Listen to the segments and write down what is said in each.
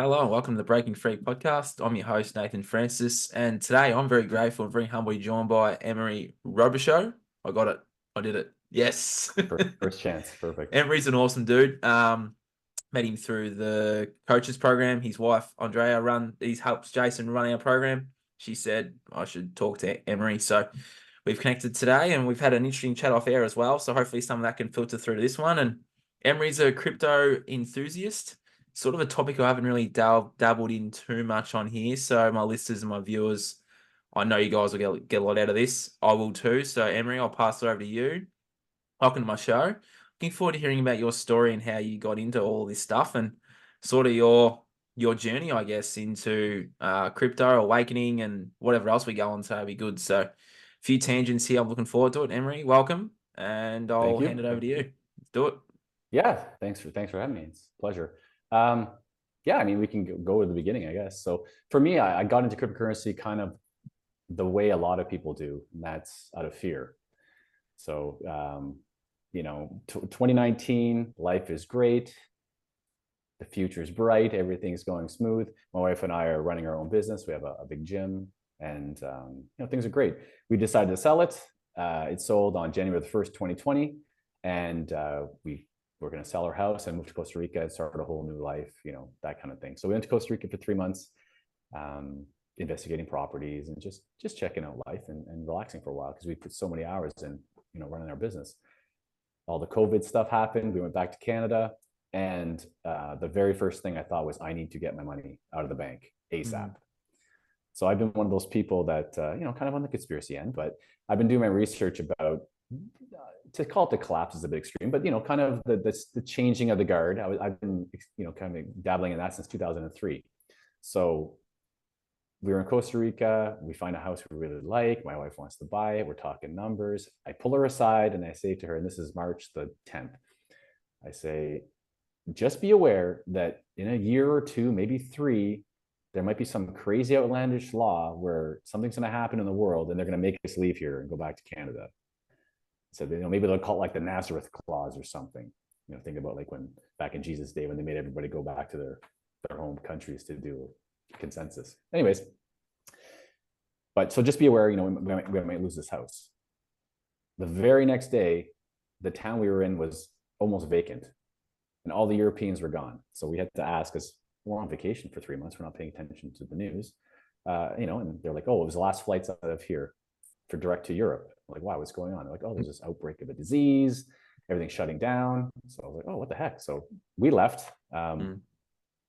Hello and welcome to the Breaking Free podcast. I'm your host, Nathan Francis, and today I'm very grateful and very humbly joined by Emery Robichaud. I got it. I did it. Yes. First chance. Perfect. Emery's an awesome dude. Met him through the coaches program. His wife, Andrea, he helps Jason run our program. She said I should talk to Emery. So we've connected today and we've had an interesting chat off air as well. So hopefully some of that can filter through to this one. And Emery's a crypto enthusiast, sort of a topic I haven't really dabbled in too much on here. So my listeners and my viewers, I know you guys will get a lot out of this. I will too. So Emery, I'll pass it over to you. Welcome to my show. Looking forward to hearing about your story and how you got into all this stuff and sort of your journey, I guess, into crypto, awakening, and whatever else we go on. So it'll be good. So a few tangents here. I'm looking forward to it. Emery, welcome, and I'll Thank you. hand it over to you. Let's do it. Yeah, thanks for having me. It's a pleasure. Yeah, I mean, we can go to the beginning, I guess. So for me, I got into cryptocurrency kind of the way a lot of people do, and that's out of fear. So 2019, life is great. The future is bright. Everything's going smooth. My wife and I are running our own business. We have a big gym, and things are great. We decided to sell it. It sold on January the 1st, 2020, and we're going to sell our house and move to Costa Rica and start a whole new life, that kind of thing. So we went to Costa Rica for 3 months, investigating properties and just checking out life and relaxing for a while because we put so many hours in, running our business. All the COVID stuff happened. We went back to Canada, and the very first thing I thought was, I need to get my money out of the bank ASAP. Mm-hmm. So I've been one of those people that, kind of on the conspiracy end, but I've been doing my research about, to call it the collapse is a bit extreme, but, kind of the changing of the guard. I've been, kind of dabbling in that since 2003. So we were in Costa Rica. We find a house we really like. My wife wants to buy it. We're talking numbers. I pull her aside and I say to her, and this is March the 10th, I say, just be aware that in a year or two, maybe 3, there might be some crazy outlandish law where something's going to happen in the world and they're going to make us leave here and go back to Canada. So, maybe they'll call it like the Nazareth clause or something. Think about like when back in Jesus' day when they made everybody go back to their home countries to do consensus. Anyways, but so just be aware, we might lose this house. The very next day, the town we were in was almost vacant and all the Europeans were gone. So we had to ask, because we're on vacation for 3 months, we're not paying attention to the news, and they're like, oh, it was the last flights out of here for direct to Europe. I'm like, wow, what's going on? They're like, oh, there's this outbreak of a disease, everything's shutting down. So I was like, oh, what the heck? So we left. I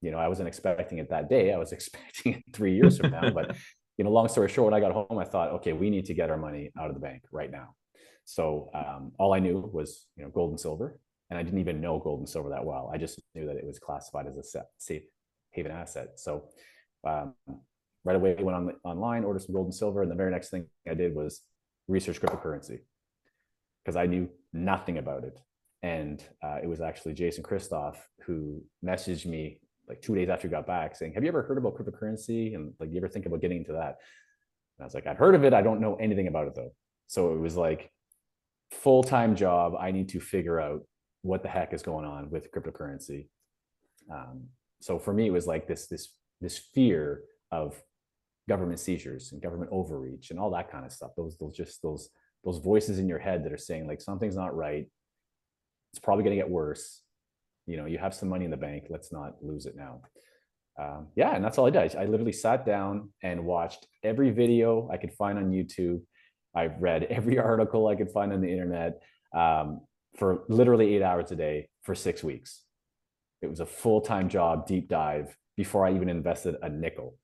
wasn't expecting it that day. I was expecting it 3 years from now. But, long story short, when I got home, I thought, okay, we need to get our money out of the bank right now. So all I knew was, gold and silver. And I didn't even know gold and silver that well. I just knew that it was classified as a safe haven asset. So right away, I went online, ordered some gold and silver. And the very next thing I did was research cryptocurrency because I knew nothing about it. And it was actually Jason Christoph who messaged me like 2 days after he got back saying, have you ever heard about cryptocurrency? And like, you ever think about getting into that? And I was like, I've heard of it. I don't know anything about it though. So it was like full-time job. I need to figure out what the heck is going on with cryptocurrency. So for me, it was like this fear of government seizures and government overreach and all that kind of stuff. Those voices in your head that are saying like, something's not right. It's probably going to get worse. You have some money in the bank. Let's not lose it now. And that's all I did. I literally sat down and watched every video I could find on YouTube. I read every article I could find on the internet for literally 8 hours a day for 6 weeks. It was a full-time job, deep dive before I even invested a nickel.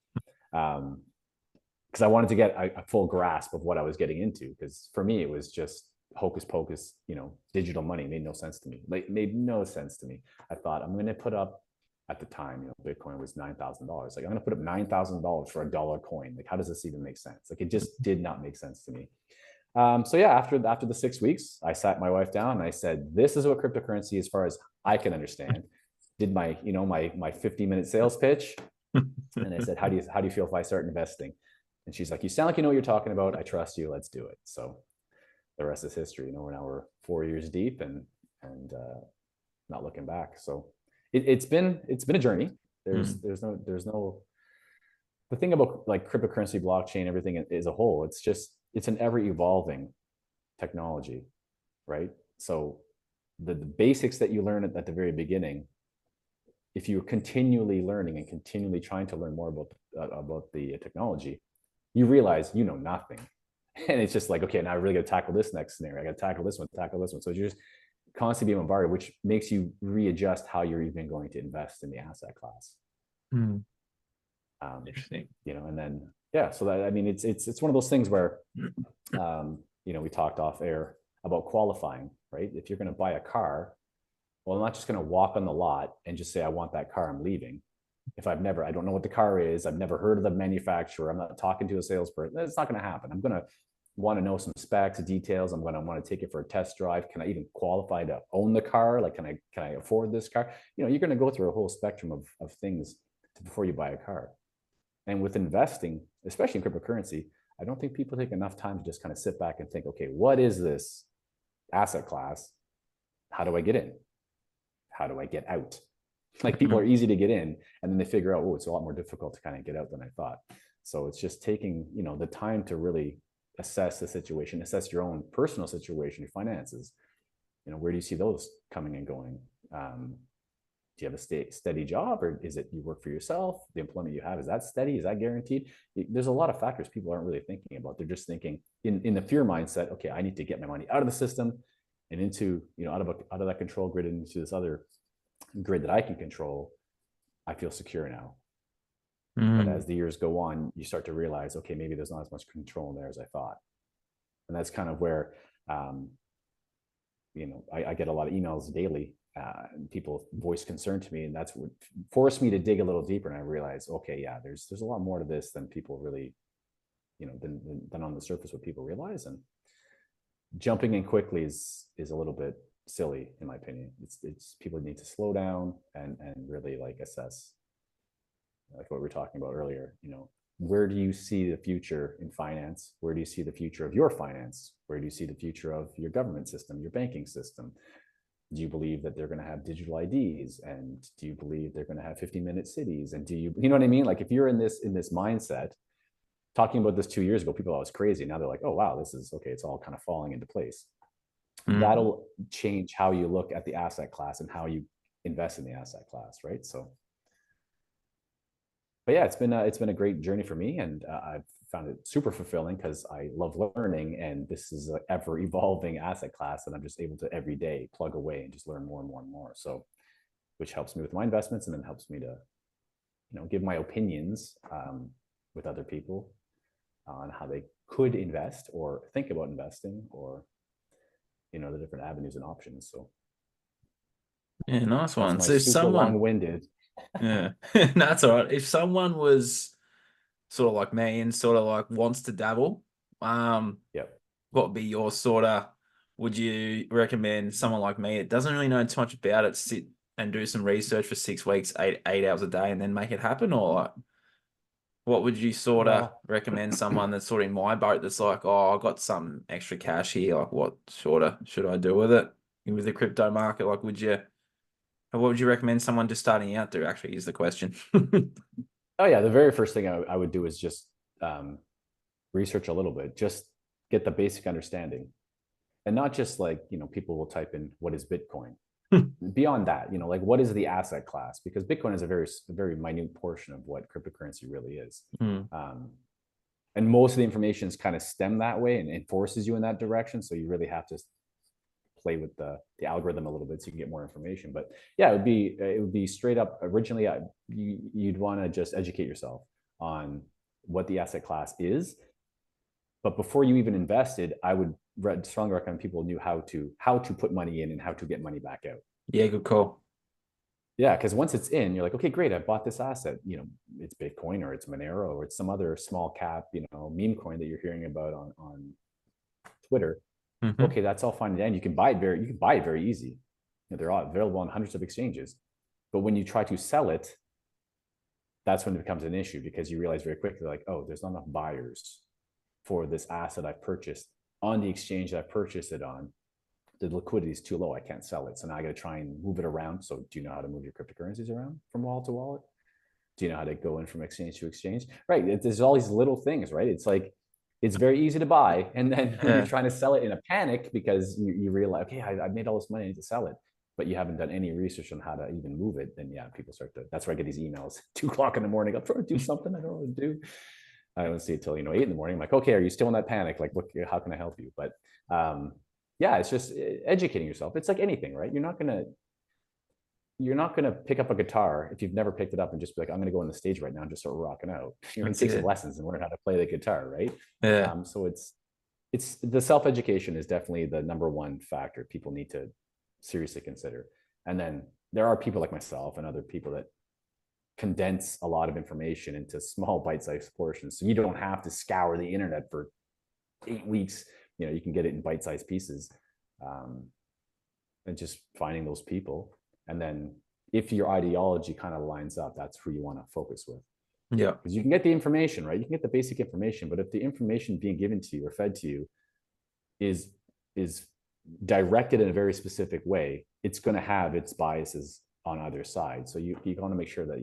Because I wanted to get a full grasp of what I was getting into. Because for me, it was just hocus pocus, digital money made no sense to me. Like, made no sense to me. I thought I'm going to put up, at the time, Bitcoin was $9,000. Like, I'm going to put up $9,000 for a dollar coin. Like, how does this even make sense? Like, it just did not make sense to me. So yeah, after the 6 weeks, I sat my wife down and I said, this is what cryptocurrency, as far as I can understand. Did my 50-minute sales pitch. And I said, how do you feel if I start investing? And she's like, you sound like you know what you're talking about. I trust you. Let's do it. So the rest is history. We're 4 years deep and not looking back. So it's been a journey. Mm. There's no, the thing about like cryptocurrency, blockchain, everything as a whole, it's an ever evolving technology, right? So the basics that you learn at the very beginning, if you're continually learning and continually trying to learn more about the technology, you realize you know nothing. And it's just like, okay, now I really got to tackle this next scenario. I got to tackle this one, tackle this one. So you're just constantly being bombarded, which makes you readjust how you're even going to invest in the asset class. Mm. Um, Interesting. and then, yeah, so that, I mean, it's one of those things where, we talked off air about qualifying, right? If you're going to buy a car, well, I'm not just going to walk on the lot and just say, I want that car, I'm leaving. If I don't know what the car is, I've never heard of the manufacturer, I'm not talking to a salesperson, it's not going to happen. I'm going to want to know some specs, details. I'm going to want to take it for a test drive. Can I even qualify to own the car? Like, can I afford this car? You're going to go through a whole spectrum of things before you buy a car. And with investing, especially in cryptocurrency, I don't think people take enough time to just kind of sit back and think, okay, what is this asset class? How do I get in? How do I get out? Like, people are easy to get in, and then they figure out, oh, it's a lot more difficult to kind of get out than I thought. So it's just taking, the time to really assess the situation, assess your own personal situation, your finances. Where do you see those coming and going? Do you have a steady job, or is it you work for yourself? The employment you have, is that steady? Is that guaranteed? There's a lot of factors people aren't really thinking about. They're just thinking in the fear mindset, okay, I need to get my money out of the system and into, out of that control grid and into this other grid that I can control. I feel secure now. But as the years go on, you start to realize, okay, maybe there's not as much control in there as I thought. And that's kind of where, I get a lot of emails daily, and people voice concern to me, and that's what forced me to dig a little deeper. And I realized, okay, yeah, there's a lot more to this than people really, than on the surface what people realize. And jumping in quickly is a little bit silly, in my opinion. It's people need to slow down and really like assess, like what we were talking about earlier. Where do you see the future in finance? Where do you see the future of your finance? Where do you see the future of your government system, your banking system? Do you believe that they're going to have digital IDs? And do you believe they're going to have 15-minute cities? And you know what I mean? Like, if you're in this mindset, talking about this 2 years ago, people thought it was crazy. Now they're like, oh, wow, this is okay. It's all kind of falling into place. That'll change how you look at the asset class and how you invest in the asset class, right? So, but yeah, it's been a great journey for me, and I've found it super fulfilling because I love learning, and this is an ever evolving asset class, and I'm just able to every day plug away and just learn more and more and more. So, which helps me with my investments, and then helps me to, give my opinions with other people on how they could invest or think about investing, or the different avenues and options. So, yeah, nice that's one. my So if super someone, long-winded. yeah, that's all right. If someone was sort of like me and sort of like wants to dabble, Yep. what would be your sort of, would you recommend someone like me that doesn't really know too much about it sit and do some research for 6 weeks, eight hours a day, and then make it happen? Or like, what would you sort of Well, recommend someone that's sort of in my boat that's like, oh, I've got some extra cash here, like what sort of should I do with it with the crypto market? Like, what would you recommend someone just starting out do? Actually, is the question. oh yeah, the very first thing I would do is just research a little bit, just get the basic understanding, and not just like, people will type in what is Bitcoin. Beyond that, like, what is the asset class? Because Bitcoin is a very minute portion of what cryptocurrency really is. And most of the information is kind of stem that way and forces you in that direction. So you really have to play with the algorithm a little bit so you can get more information. But yeah, it would be straight up. Originally, you'd want to just educate yourself on what the asset class is. But before you even invested, I would strongly recommend people knew how to put money in and how to get money back out. Yeah, good call. Yeah, because once it's in, you're like, okay, great, I bought this asset. It's Bitcoin, or it's Monero, or it's some other small cap, meme coin that you're hearing about on Twitter. Okay, that's all fine and dandy. You can buy it very easy. They're all available on hundreds of exchanges. But when you try to sell it, that's when it becomes an issue, because you realize very quickly, like, oh, there's not enough buyers for this asset I've purchased on the exchange that I purchased it on. The liquidity is too low. I can't sell it. So now I got to try and move it around. So do you know how to move your cryptocurrencies around from wallet to wallet? Do you know how to go in from exchange to exchange? Right. There's all these little things, right? It's like, it's very easy to buy. And then when you're trying to sell it in a panic because you realize, okay, I've made all this money, I need to sell it, but you haven't done any research on how to even move it, then yeah, people start to, that's where I get these emails 2 o'clock in the morning. I'm trying to do something I don't know what to do. I don't see it till, 8 in the morning. I'm like, okay, are you still in that panic? Like, what, how can I help you? But yeah, it's just educating yourself. It's like anything, right? You're not gonna pick up a guitar if you've never picked it up and just be like, I'm gonna go on the stage right now and just start rocking out. You're gonna take some lessons and learn how to play the guitar, right? Yeah. So it's the self-education is definitely the number one factor people need to seriously consider. And then there are people like myself and other people that condense a lot of information into small bite-sized portions, so you don't have to scour the internet for 8 weeks. You can get it in bite-sized pieces, and just finding those people. And then if your ideology kind of lines up, that's who you want to focus with. Yeah. Because you can get the information, right? You can get the basic information, but if the information being given to you or fed to you is directed in a very specific way, it's going to have its biases on either side. So you want to make sure that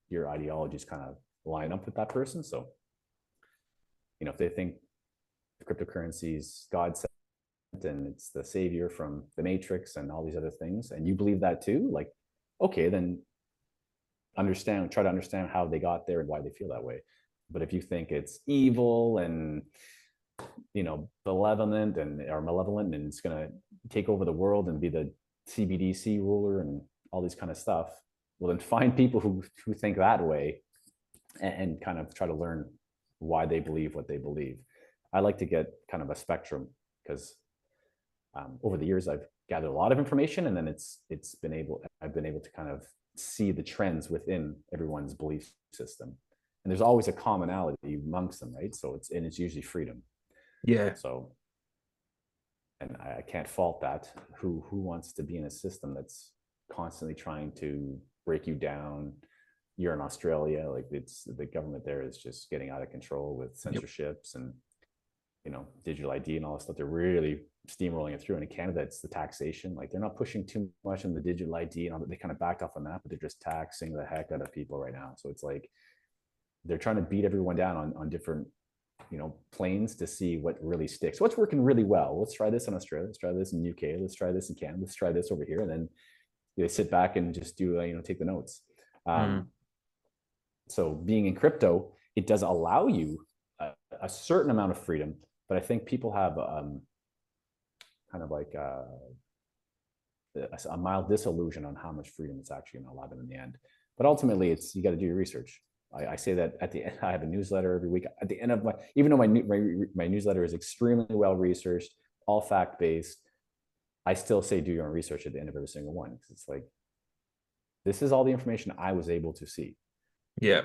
your ideologies kind of line up with that person. So, if they think the cryptocurrency is God sent and it's the savior from the Matrix and all these other things, and you believe that too, like, okay, then try to understand how they got there and why they feel that way. But if you think it's evil and malevolent and it's going to take over the world and be the CBDC ruler and all these kind of stuff, well, then find people who think that way and kind of try to learn why they believe what they believe. I like to get kind of a spectrum because over the years I've gathered a lot of information, and then I've been able to kind of see the trends within everyone's belief system, and there's always a commonality amongst them, right? So it's usually freedom. Yeah. So, and I can't fault that. Who wants to be in a system that's constantly trying to break you down? You're in Australia, like it's the government there is just getting out of control with censorships and digital ID and all this stuff. They're really steamrolling it through. And in Canada, it's the taxation. Like they're not pushing too much on the digital ID and all that. They kind of backed off on that, but they're just taxing the heck out of people right now. So it's like they're trying to beat everyone down on different planes to see what really sticks. What's working really well? Let's try this in Australia. Let's try this in UK. Let's try this in Canada. Let's try this over here. And then they sit back and just do take the notes. So being in crypto, it does allow you a certain amount of freedom, but I think people have kind of like a mild disillusion on how much freedom it's actually going to allow them in the end. But ultimately, you got to do your research. I say that at the end. I have a newsletter every week. At the end of even though my newsletter is extremely well researched, all fact based, I still say do your own research at the end of every single one, because it's like, this is all the information I was able to see. Yeah.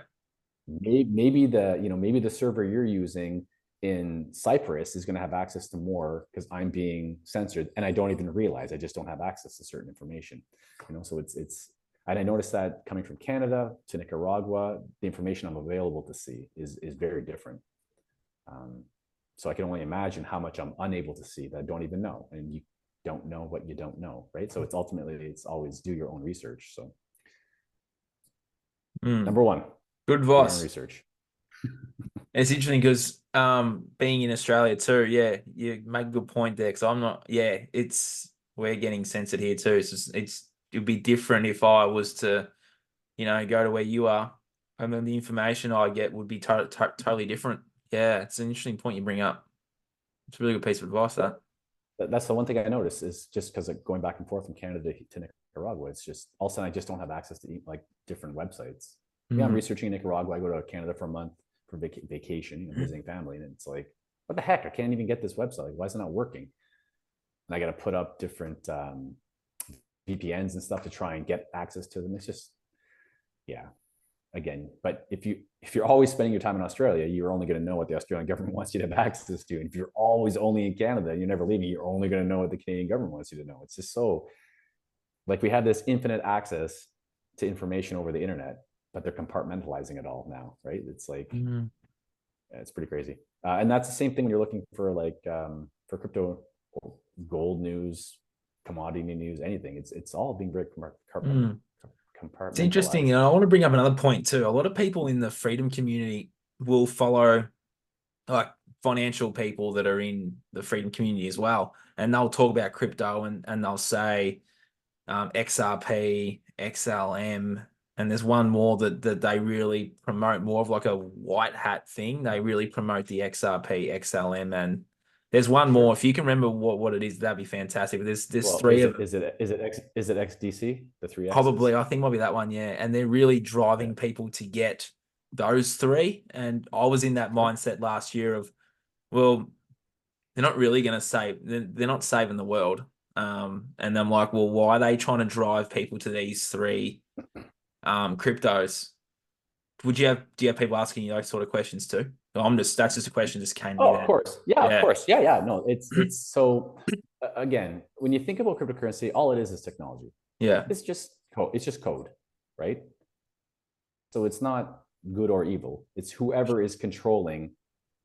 Maybe the server you're using in Cyprus is going to have access to more because I'm being censored and I don't even realize. I just don't have access to certain information. So it's. And I noticed that coming from Canada to Nicaragua, the information I'm available to see is very different. So I can only imagine how much I'm unable to see that I don't even know. And you don't know what you don't know, right? So it's always do your own research. So number one, good do your own advice. research. It's interesting because being in Australia too, yeah, you make a good point there. Because I'm not, yeah, we're getting censored here too. It'd be different if I was to, go to where you are, and then the information I get would be totally different. Yeah, it's an interesting point you bring up. It's a really good piece of advice. That's the one thing I noticed is just because going back and forth from Canada to Nicaragua, it's just all of a sudden I just don't have access to like different websites. Yeah, I'm researching Nicaragua. I go to Canada for a month for vacation, visiting family, and it's like, what the heck? I can't even get this website. Like, why is it not working? And I got to put up different VPNs and stuff to try and get access to them. It's just, yeah. Again, but if you're always spending your time in Australia, you're only going to know what the Australian government wants you to have access to. And if you're always only in Canada and you're never leaving, you're only going to know what the Canadian government wants you to know. It's just so, like, we have this infinite access to information over the internet, but they're compartmentalizing it all now, right? It's like, yeah, it's pretty crazy. And that's the same thing when you're looking for for crypto, It's interesting. And I want to bring up another point too. A lot of people in the freedom community will follow like financial people that are in the freedom community as well. And they'll talk about crypto and they'll say XRP, XLM, and there's one more that they really promote, more of like a white hat thing. They really promote the XRP, XLM, and there's one more. If you can remember what it is, that'd be fantastic. But there's three of them. Is it XDC, the three X's? Probably, I think it might be that one, yeah. And they're really driving people to get those three. And I was in that mindset last year of, well, they're not really going to save. They're not saving the world. And I'm like, well, why are they trying to drive people to these three cryptos? Do you have people asking you those sort of questions too? That's just a question just came to me. Of course. Yeah, of course. Yeah. No, it's so again, when you think about cryptocurrency, all it is technology. Yeah. It's just code, right? So it's not good or evil. It's whoever is controlling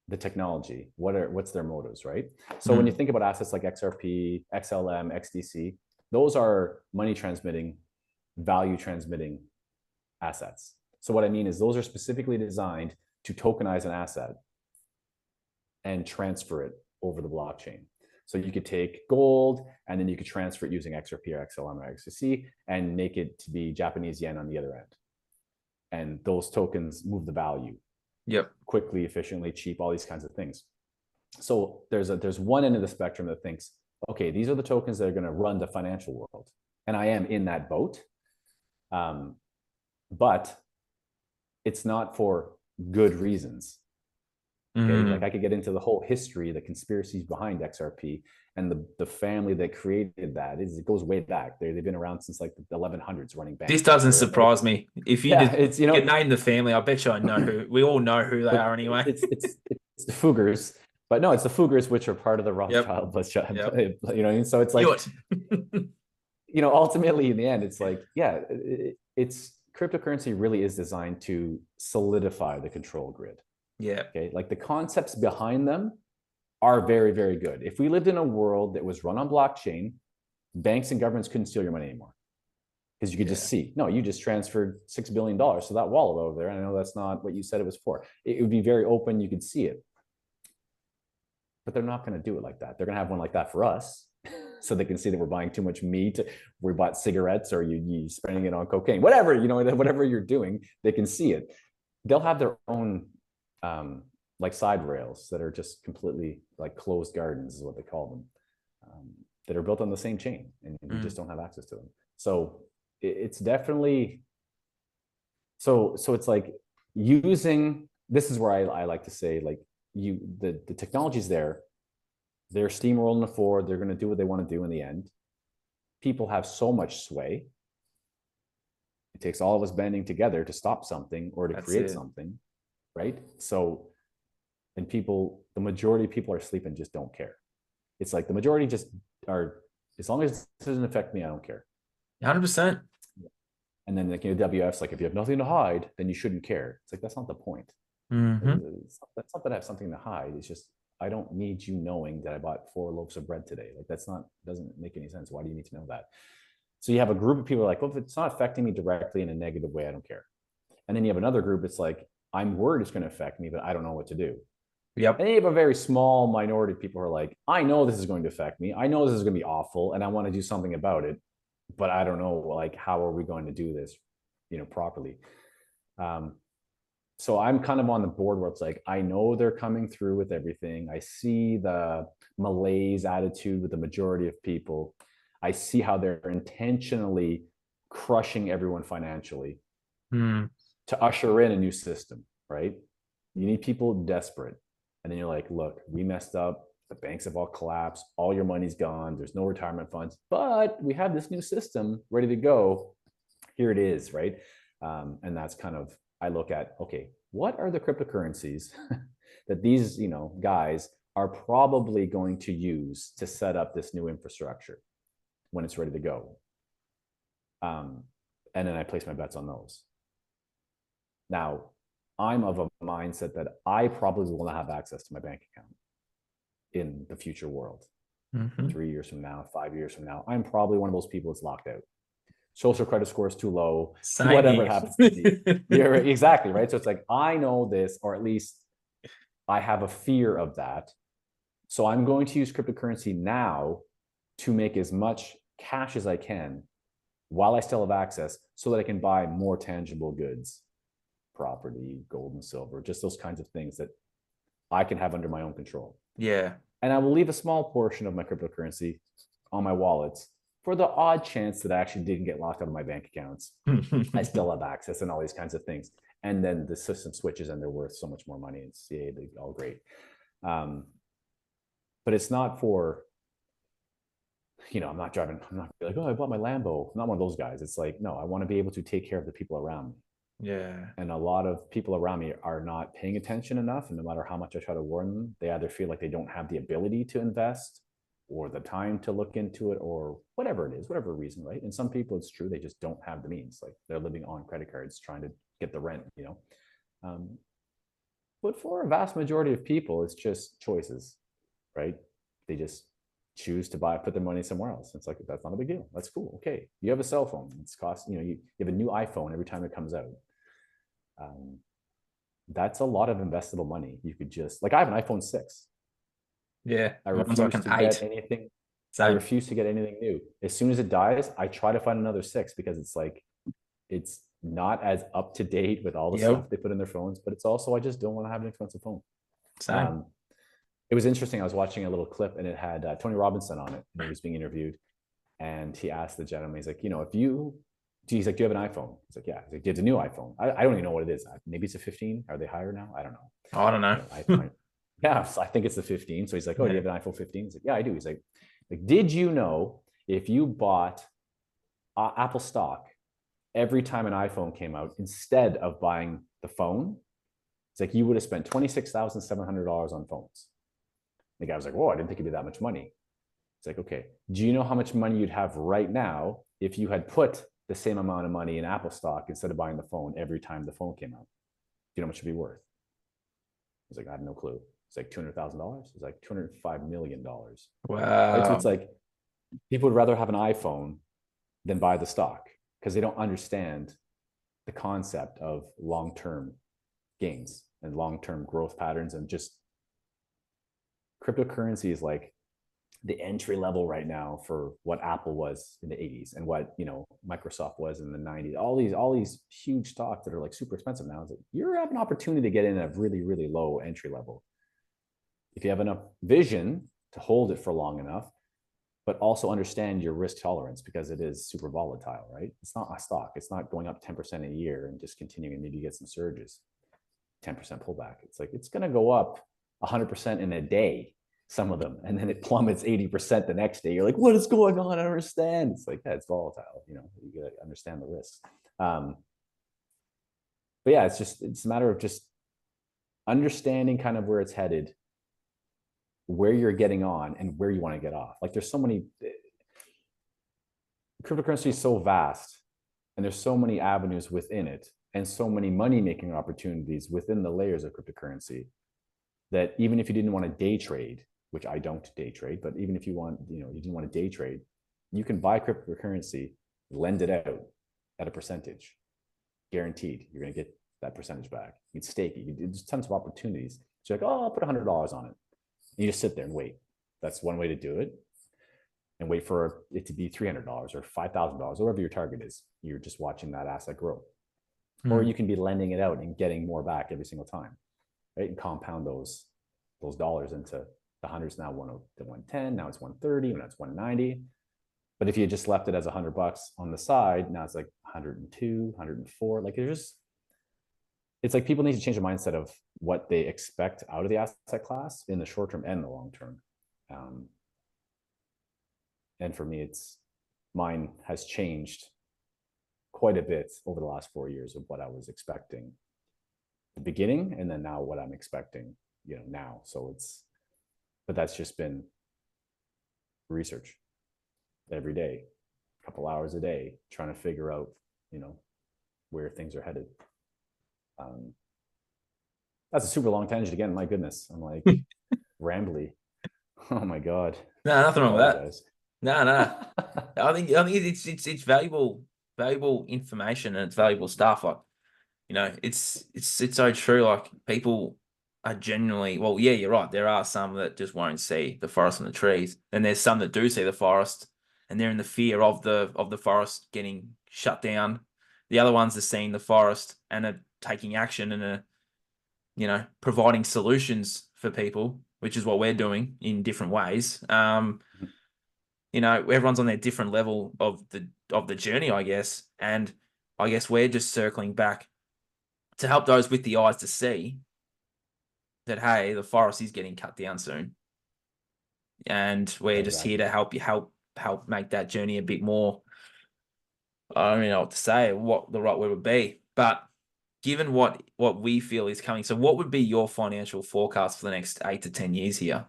the technology. What's their motives, right? So when you think about assets like XRP, XLM, XDC, those are money transmitting, value transmitting assets. So what I mean is those are specifically designed to tokenize an asset and transfer it over the blockchain. So you could take gold and then you could transfer it using XRP or XLM or XDC and make it to be Japanese yen on the other end. And those tokens move the value. Yep. Quickly, efficiently, cheap, all these kinds of things. So there's one end of the spectrum that thinks, okay, these are the tokens that are going to run the financial world. And I am in that boat. But it's not for good reasons. Okay, like I could get into the whole history, the conspiracies behind XRP, and the family that created that. It goes way back. They've been around since like the 1100s running banks. This doesn't surprise me. If you just name the family, I bet you I know who. We all know who they are anyway. It's the Fuggers, but no, it's the Fuggers, which are part of the Rothschild. You know what I mean? So it's like, ultimately in the end, it's like, it's cryptocurrency really is designed to solidify the control grid. Yeah. Okay. Like the concepts behind them are very, very good. If we lived in a world that was run on blockchain, banks and governments couldn't steal your money anymore because you could just see. No, you just transferred $6 billion to that wallet over there. And I know that's not what you said it was for. It would be very open. You could see it. But they're not going to do it like that. They're going to have one like that for us. So they can see that we're buying too much meat, we bought cigarettes, or you spending it on cocaine, whatever, whatever you're doing, they can see it. They'll have their own like side rails that are just completely like closed gardens is what they call them, that are built on the same chain, and you just don't have access to them. So it's definitely, so it's like using, this is where I like to say, like the technology's there. They're steamrolling the forward. They're going to do what they want to do in the end. People have so much sway. It takes all of us banding together to stop something or to create something, right? So, and the majority of people are asleep and just don't care. It's like the majority just are, as long as it doesn't affect me, I don't care. 100%. And then WF's like, if you have nothing to hide, then you shouldn't care. It's like, that's not the point. That's not that I have something to hide. It's just, I don't need you knowing that I bought 4 loaves of bread today. Like doesn't make any sense. Why do you need to know that? So you have a group of people like, well, if it's not affecting me directly in a negative way, I don't care. And then you have another group. It's like, I'm worried it's going to affect me, but I don't know what to do. Yep. And you have a very small minority of people who are like, I know this is going to affect me. I know this is going to be awful, and I want to do something about it, but I don't know, like, how are we going to do this, properly? So I'm kind of on the board where it's like, I know they're coming through with everything. I see the malaise attitude with the majority of people. I see how they're intentionally crushing everyone financially to usher in a new system, right? You need people desperate. And then you're like, look, we messed up. The banks have all collapsed. All your money's gone. There's no retirement funds, but we have this new system ready to go. Here it is, right? And that's kind of, I look at, okay, what are the cryptocurrencies that these, guys are probably going to use to set up this new infrastructure when it's ready to go? And then I place my bets on those. Now, I'm of a mindset that I probably will not have access to my bank account in the future world. 3 years from now, 5 years from now, I'm probably one of those people that's locked out. social credit score is too low, Same whatever it here. happens to be. You're exactly right. So it's like, I know this, or at least I have a fear of that. So I'm going to use cryptocurrency now to make as much cash as I can while I still have access, so that I can buy more tangible goods, property, gold and silver, just those kinds of things that I can have under my own control. Yeah. And I will leave a small portion of my cryptocurrency on my wallets for the odd chance that I actually didn't get locked out of my bank accounts. I still have access and all these kinds of things. And then the system switches and they're worth so much more money. It's all great. But it's not for, I'm not like, oh, I bought my Lambo. I'm not one of those guys. It's like, no, I want to be able to take care of the people around me. Yeah. And a lot of people around me are not paying attention enough. And no matter how much I try to warn them, they either feel like they don't have the ability to invest or the time to look into it, or whatever it is, whatever reason, right? And some people, it's true, they just don't have the means. Like, they're living on credit cards trying to get the rent, But for a vast majority of people, it's just choices, right? They just choose to put their money somewhere else. It's like, that's not a big deal. That's cool. Okay. You have a cell phone. It's you have a new iPhone every time it comes out. That's a lot of investable money. You could just, like, I have an iPhone 6. Yeah. I Mine's refuse like an to 8. get anything. I Same. refuse to get anything new. As soon as it dies, I try to find another 6, because it's like, it's not as up to date with all the Yep. stuff they put in their phones, but it's also, I just don't want to have an expensive phone. Same. It was interesting. I was watching a little clip and it had Tony Robinson on it, and he was being interviewed, and he asked the gentleman, he's like, he's like, do you have an iPhone? He's like, yeah. He's like, do you have a new iPhone? I don't even know what it is. Maybe it's a 15. Are they higher now? I don't know. I don't know. Yeah, so I think it's the 15. So he's like, oh, do you have an iPhone 15? He's like, yeah, I do. He's like, did you know if you bought Apple stock every time an iPhone came out instead of buying the phone, it's like, you would have spent $26,700 on phones. The guy was like, whoa, I didn't think it'd be that much money. It's like, okay, do you know how much money you'd have right now if you had put the same amount of money in Apple stock instead of buying the phone every time the phone came out? Do you know how much it'd be worth? He's like, I have no clue. It's like $200,000. It's like $205 million. Wow. Right? So it's like, people would rather have an iPhone than buy the stock, because they don't understand the concept of long-term gains and long-term growth patterns. And just, cryptocurrency is like the entry level right now for what Apple was in the 80s and what Microsoft was in the 90s. All these huge stocks that are like super expensive now. It's like, you have an opportunity to get in at a really, really low entry level if you have enough vision to hold it for long enough, but also understand your risk tolerance, because it is super volatile, right? It's not a stock. It's not going up 10% a year and just continuing, and maybe you get some surges, 10% pullback. It's like, it's going to go up 100% in a day, some of them, and then it plummets 80% the next day. You're like, what is going on? I don't understand. It's like, yeah, it's volatile. You got to understand the risks. But yeah, it's a matter of just understanding kind of where it's headed, where you're getting on, and where you want to get off. Like, there's so many, cryptocurrency is so vast, and there's so many avenues within it, and so many money-making opportunities within the layers of cryptocurrency, that even if you didn't want to day trade, which I don't day trade, but even if you didn't want to day trade, you can buy cryptocurrency, lend it out at a percentage, guaranteed. You're going to get that percentage back. You can stake it. There's tons of opportunities. So you're like, oh, I'll put $100 on it. And you just sit there and wait. That's one way to do it. And wait for it to be $300 or $5,000, whatever your target is. You're just watching that asset grow. Or you can be lending it out and getting more back every single time, right? And compound those dollars into the hundreds. Now 110, now it's 130, now it's 190. But if you just left it as $100 on the side, now it's like 102, 104. Like, it's like people need to change their mindset of what they expect out of the asset class in the short term and the long term. And for me, mine has changed quite a bit over the last 4 years of what I was expecting at the beginning, and then now what I'm expecting, now. So but that's just been research every day, a couple hours a day, trying to figure out, where things are headed. That's a super long tangent again. My goodness, I'm like rambly. Oh my god. No, nothing wrong with that. No. I think it's valuable valuable information and it's valuable stuff. Like, you know, it's so true. Like people are genuinely, well, yeah, you're right. There are some that just won't see the forest and the trees, and there's some that do see the forest and they're in the fear of the forest getting shut down. The other ones are seeing the forest and are taking action and are, you know, providing solutions for people, which is what we're doing in different ways. You know, everyone's on their different level of the journey, I guess, and I guess we're just circling back to help those with the eyes to see that, hey, the forest is getting cut down soon, and we're just here Exactly. to help you help make that journey a bit more. I don't even know what to say, what the right word would be, but given what we feel is coming, so what would be your financial forecast for the next 8 to 10 years here?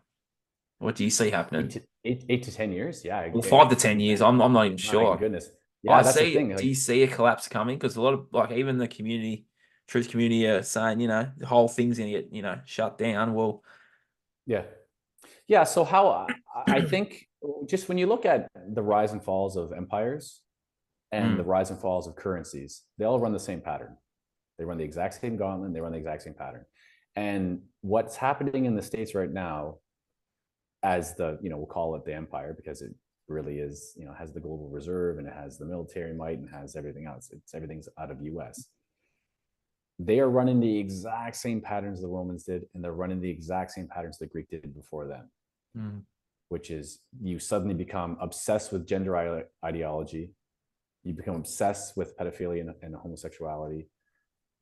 What do you see happening? 8 to 10 years. Yeah. Well, 5 to 10 years. I'm not even My sure. goodness. I Yeah, that's the see. thing. Do Like, you see a collapse coming? Because a lot of, like, even the community, truth community, are saying, you know, the whole thing's gonna get, you know, shut down. Well, yeah. Yeah. So how I think just when you look at the rise and falls of empires and the mm, rise and falls of currencies, they all run the same pattern. They run the exact same gauntlet. They run the exact same pattern. And what's happening in the States right now, as the, we'll call it the empire because it really is, has the global reserve and it has the military might and has everything else. Everything's out of US. They are running the exact same patterns the Romans did, and they're running the exact same patterns the Greek did before them, mm, which is you suddenly become obsessed with gender ideology. You become obsessed with pedophilia and homosexuality.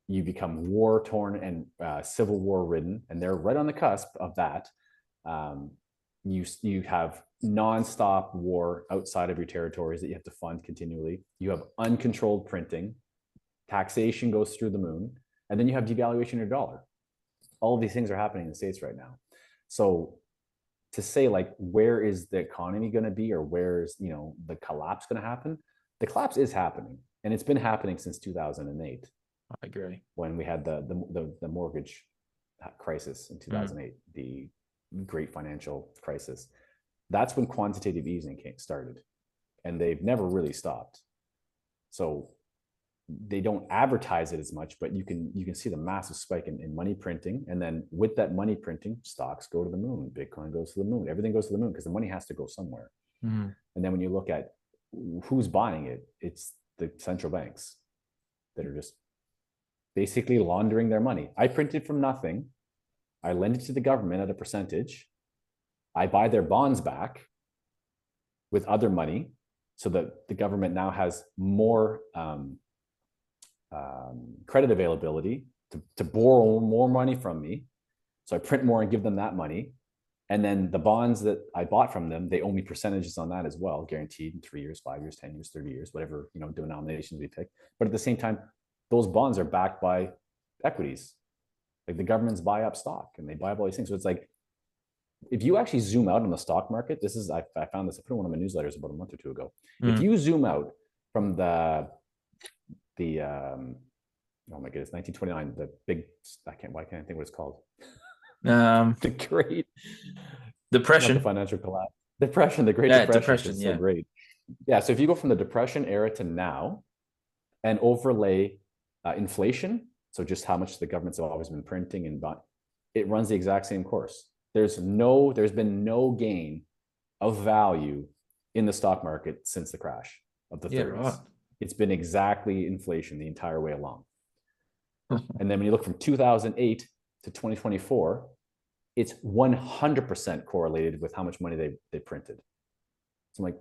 You become war torn and civil war ridden, and they're right on the cusp of that. Um, you have nonstop war outside of your territories that you have to fund continually. You have uncontrolled printing, taxation goes through the moon, and then you have devaluation of your dollar. All of these things are happening in the States right now. So to say like where is the economy going to be or where's the collapse going to happen, the collapse is happening, and it's been happening since 2008 I agree. when we had the mortgage crisis in 2008, the great financial crisis. That's when quantitative easing started, and they've never really stopped. So they don't advertise it as much, but you can see the massive spike in money printing, and then with that money printing, stocks go to the moon, Bitcoin goes to the moon, everything goes to the moon because the money has to go somewhere. Mm, And then when you look at who's buying it, it's the central banks that are just basically laundering their money. I print it from nothing, I lend it to the government at a percentage, I buy their bonds back with other money so that the government now has more credit availability to borrow more money from me. So I print more and give them that money. And then the bonds that I bought from them, they owe me percentages on that as well, guaranteed in 3 years, 5 years, 10 years, 30 years, whatever denominations we pick. But at the same time, those bonds are backed by equities. Like the governments buy up stock and they buy up all these things. So it's like, if you actually zoom out on the stock market, this is, I found this, I put in one of my newsletters about a month or two ago. If you zoom out from the oh my goodness, 1929, the big, why can't I think what it's called? The great, not the depression. financial collapse, depression, the Great Yeah, Depression, because depression. it's so Yeah. great. Yeah. So if you go from the Depression era to now and overlay inflation, so just how much the governments have always been printing and bought, it runs the exact same course. There's been no gain of value in the stock market since the crash of the Yeah. 30s. Right. It's been exactly inflation the entire way along. And then when you look from 2008 to 2024, it's 100% correlated with how much money they printed. So I'm like,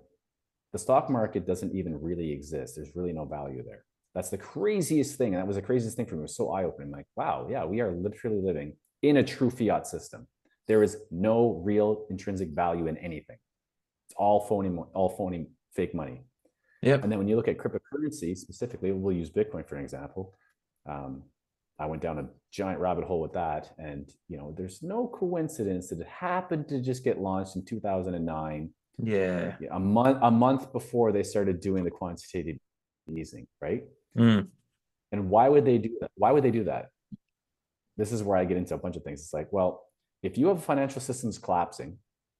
the stock market doesn't even really exist. There's really no value there. That's the craziest thing. And that was the craziest thing for me. It was so eye-opening. Like, wow, yeah, we are literally living in a true fiat system. There is no real intrinsic value in anything. It's all phony fake money. Yep. And then when you look at cryptocurrency specifically, we'll use Bitcoin for an example. I went down a giant rabbit hole with that, and there's no coincidence that it happened to just get launched in 2009. Yeah. A month before they started doing the quantitative easing, right? Mm. And why would they do that? Why would they do that? This is where I get into a bunch of things. It's like, well, if you have a financial systems collapsing,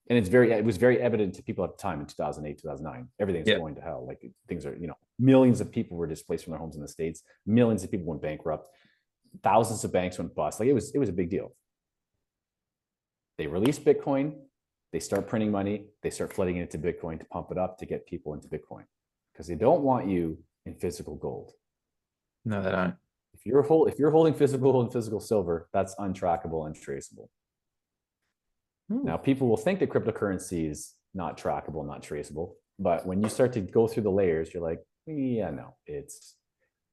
And it was very evident to people at the time in 2008, 2009. Everything's Yeah. going to hell. Like things are, millions of people were displaced from their homes in the States. Millions of people went bankrupt. Thousands of banks went bust. Like it was a big deal. They release Bitcoin. They start printing money. They start flooding it into Bitcoin to pump it up to get people into Bitcoin because they don't want you in physical gold. No, they don't. If you're holding physical gold and physical silver, that's untrackable, untraceable. Now, people will think that cryptocurrency is not trackable, not traceable. But when you start to go through the layers, you're like, yeah, no, there's,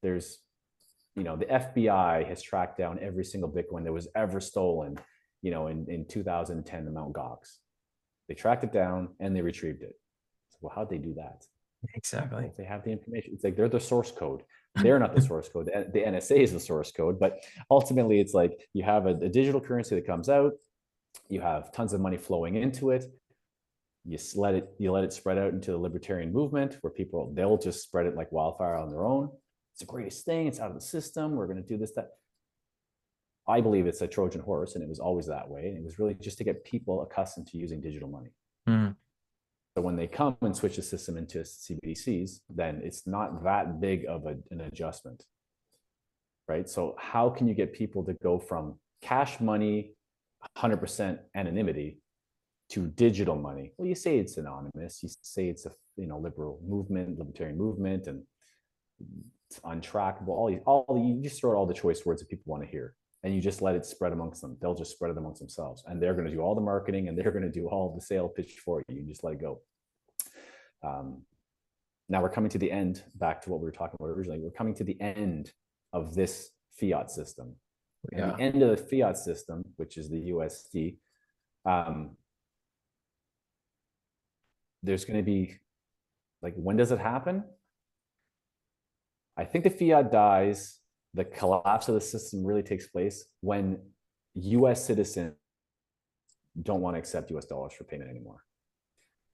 the FBI has tracked down every single Bitcoin that was ever stolen, in 2010, the Mt. Gox. They tracked it down and they retrieved it. So, well, how'd they do that? Exactly. Well, they have the information. It's like they're the source code. They're not the source code. The NSA is the source code. But ultimately, it's like you have a digital currency that comes out. You have tons of money flowing into it. You let it spread out into the libertarian movement where they'll just spread it like wildfire on their own. It's the greatest thing. It's out of the system. We're going to do this, that. I believe it's a Trojan horse, and it was always that way. And it was really just to get people accustomed to using digital money. So when they come and switch the system into CBDCs, then it's not that big of an adjustment, right? So how can you get people to go from cash money, 100% anonymity, to digital money? Well, you say it's anonymous. You say it's a libertarian movement, and it's untrackable. You just throw out all the choice words that people want to hear, and you just let it spread amongst them. They'll just spread it amongst themselves, and they're going to do all the marketing, and they're going to do all the sale pitch for you. You just let it go. Now we're coming to the end. Back to what we were talking about originally. We're coming to the end of this fiat system. And the end of the fiat system, which is the USD, there's going to be, like, when does it happen? I think the fiat dies, the collapse of the system really takes place when US citizens don't want to accept US dollars for payment anymore.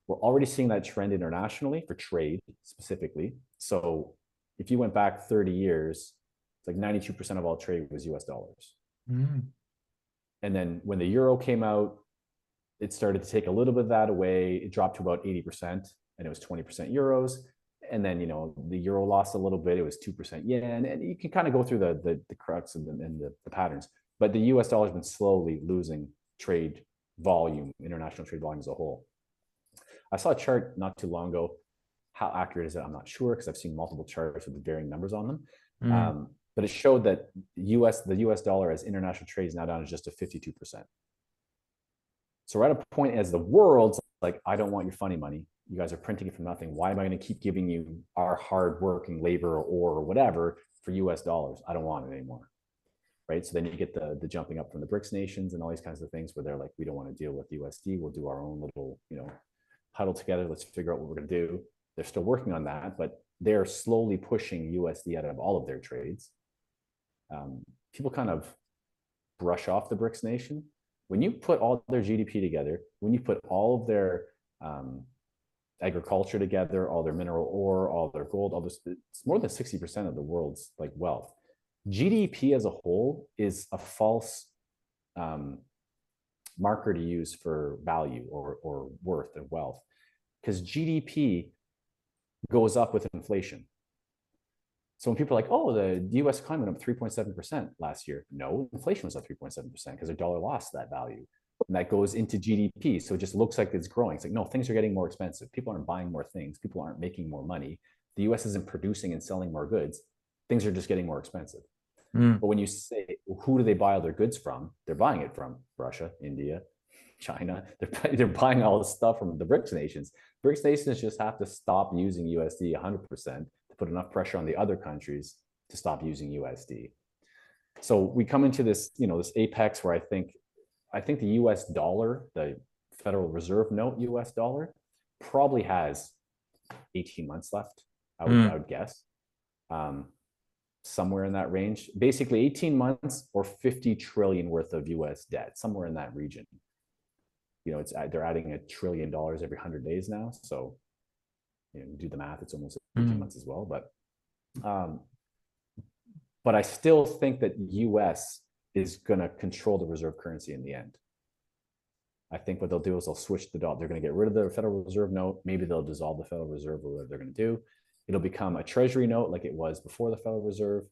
We're already seeing that trend internationally for trade specifically. So if you went back 30 years, it's like 92% of all trade was US dollars. And then when the euro came out, it started to take a little bit of that away. It dropped to about 80%, and it was 20% euros. And then, the euro lost a little bit. It was 2% yen. And you can kind of go through the crux and the patterns. But the US dollar has been slowly losing trade volume, international trade volume as a whole. I saw a chart not too long ago. How accurate is it? I'm not sure, because I've seen multiple charts with varying numbers on them. But it showed that the US dollar as international trade is now down to just a 52%. So we're at a point as the world's like, I don't want your funny money. You guys are printing it for nothing. Why am I going to keep giving you our hard-working labor or whatever for US dollars? I don't want it anymore. Right? So then you get the jumping up from the BRICS nations and all these kinds of things where they're like, we don't want to deal with USD. We'll do our own little, huddle together. Let's figure out what we're going to do. They're still working on that, but they're slowly pushing USD out of all of their trades. People kind of brush off the BRICS nation. When you put all their GDP together, when you put all of their agriculture together, all their mineral ore, all their gold, all this, it's more than 60% of the world's like wealth. GDP as a whole is a false marker to use for value or worth and wealth, because GDP goes up with inflation. So when people are like, oh, the US economy went up 3.7% last year. No, inflation was up 3.7% because the dollar lost that value. And that goes into GDP. So it just looks like it's growing. It's like, no, things are getting more expensive. People aren't buying more things. People aren't making more money. The US isn't producing and selling more goods. Things are just getting more expensive. But when you say, who do they buy all their goods from? They're buying it from Russia, India, China. They're buying all this stuff from the BRICS nations. BRICS nations just have to stop using USD 100% to put enough pressure on the other countries to stop using USD. So we come into this, this apex where I think the US dollar, the Federal Reserve note US dollar, probably has 18 months left, I would guess. Somewhere in that range, basically 18 months or 50 trillion worth of US debt, somewhere in that region. They're adding $1 trillion every 100 days now. So, do the math, it's almost 18 months as well. But I still think that US is going to control the reserve currency in the end. I think what they'll do is they'll switch the dollar. They're going to get rid of the Federal Reserve note. Maybe they'll dissolve the Federal Reserve or whatever they're going to do. It'll become a treasury note like it was before the Federal Reserve.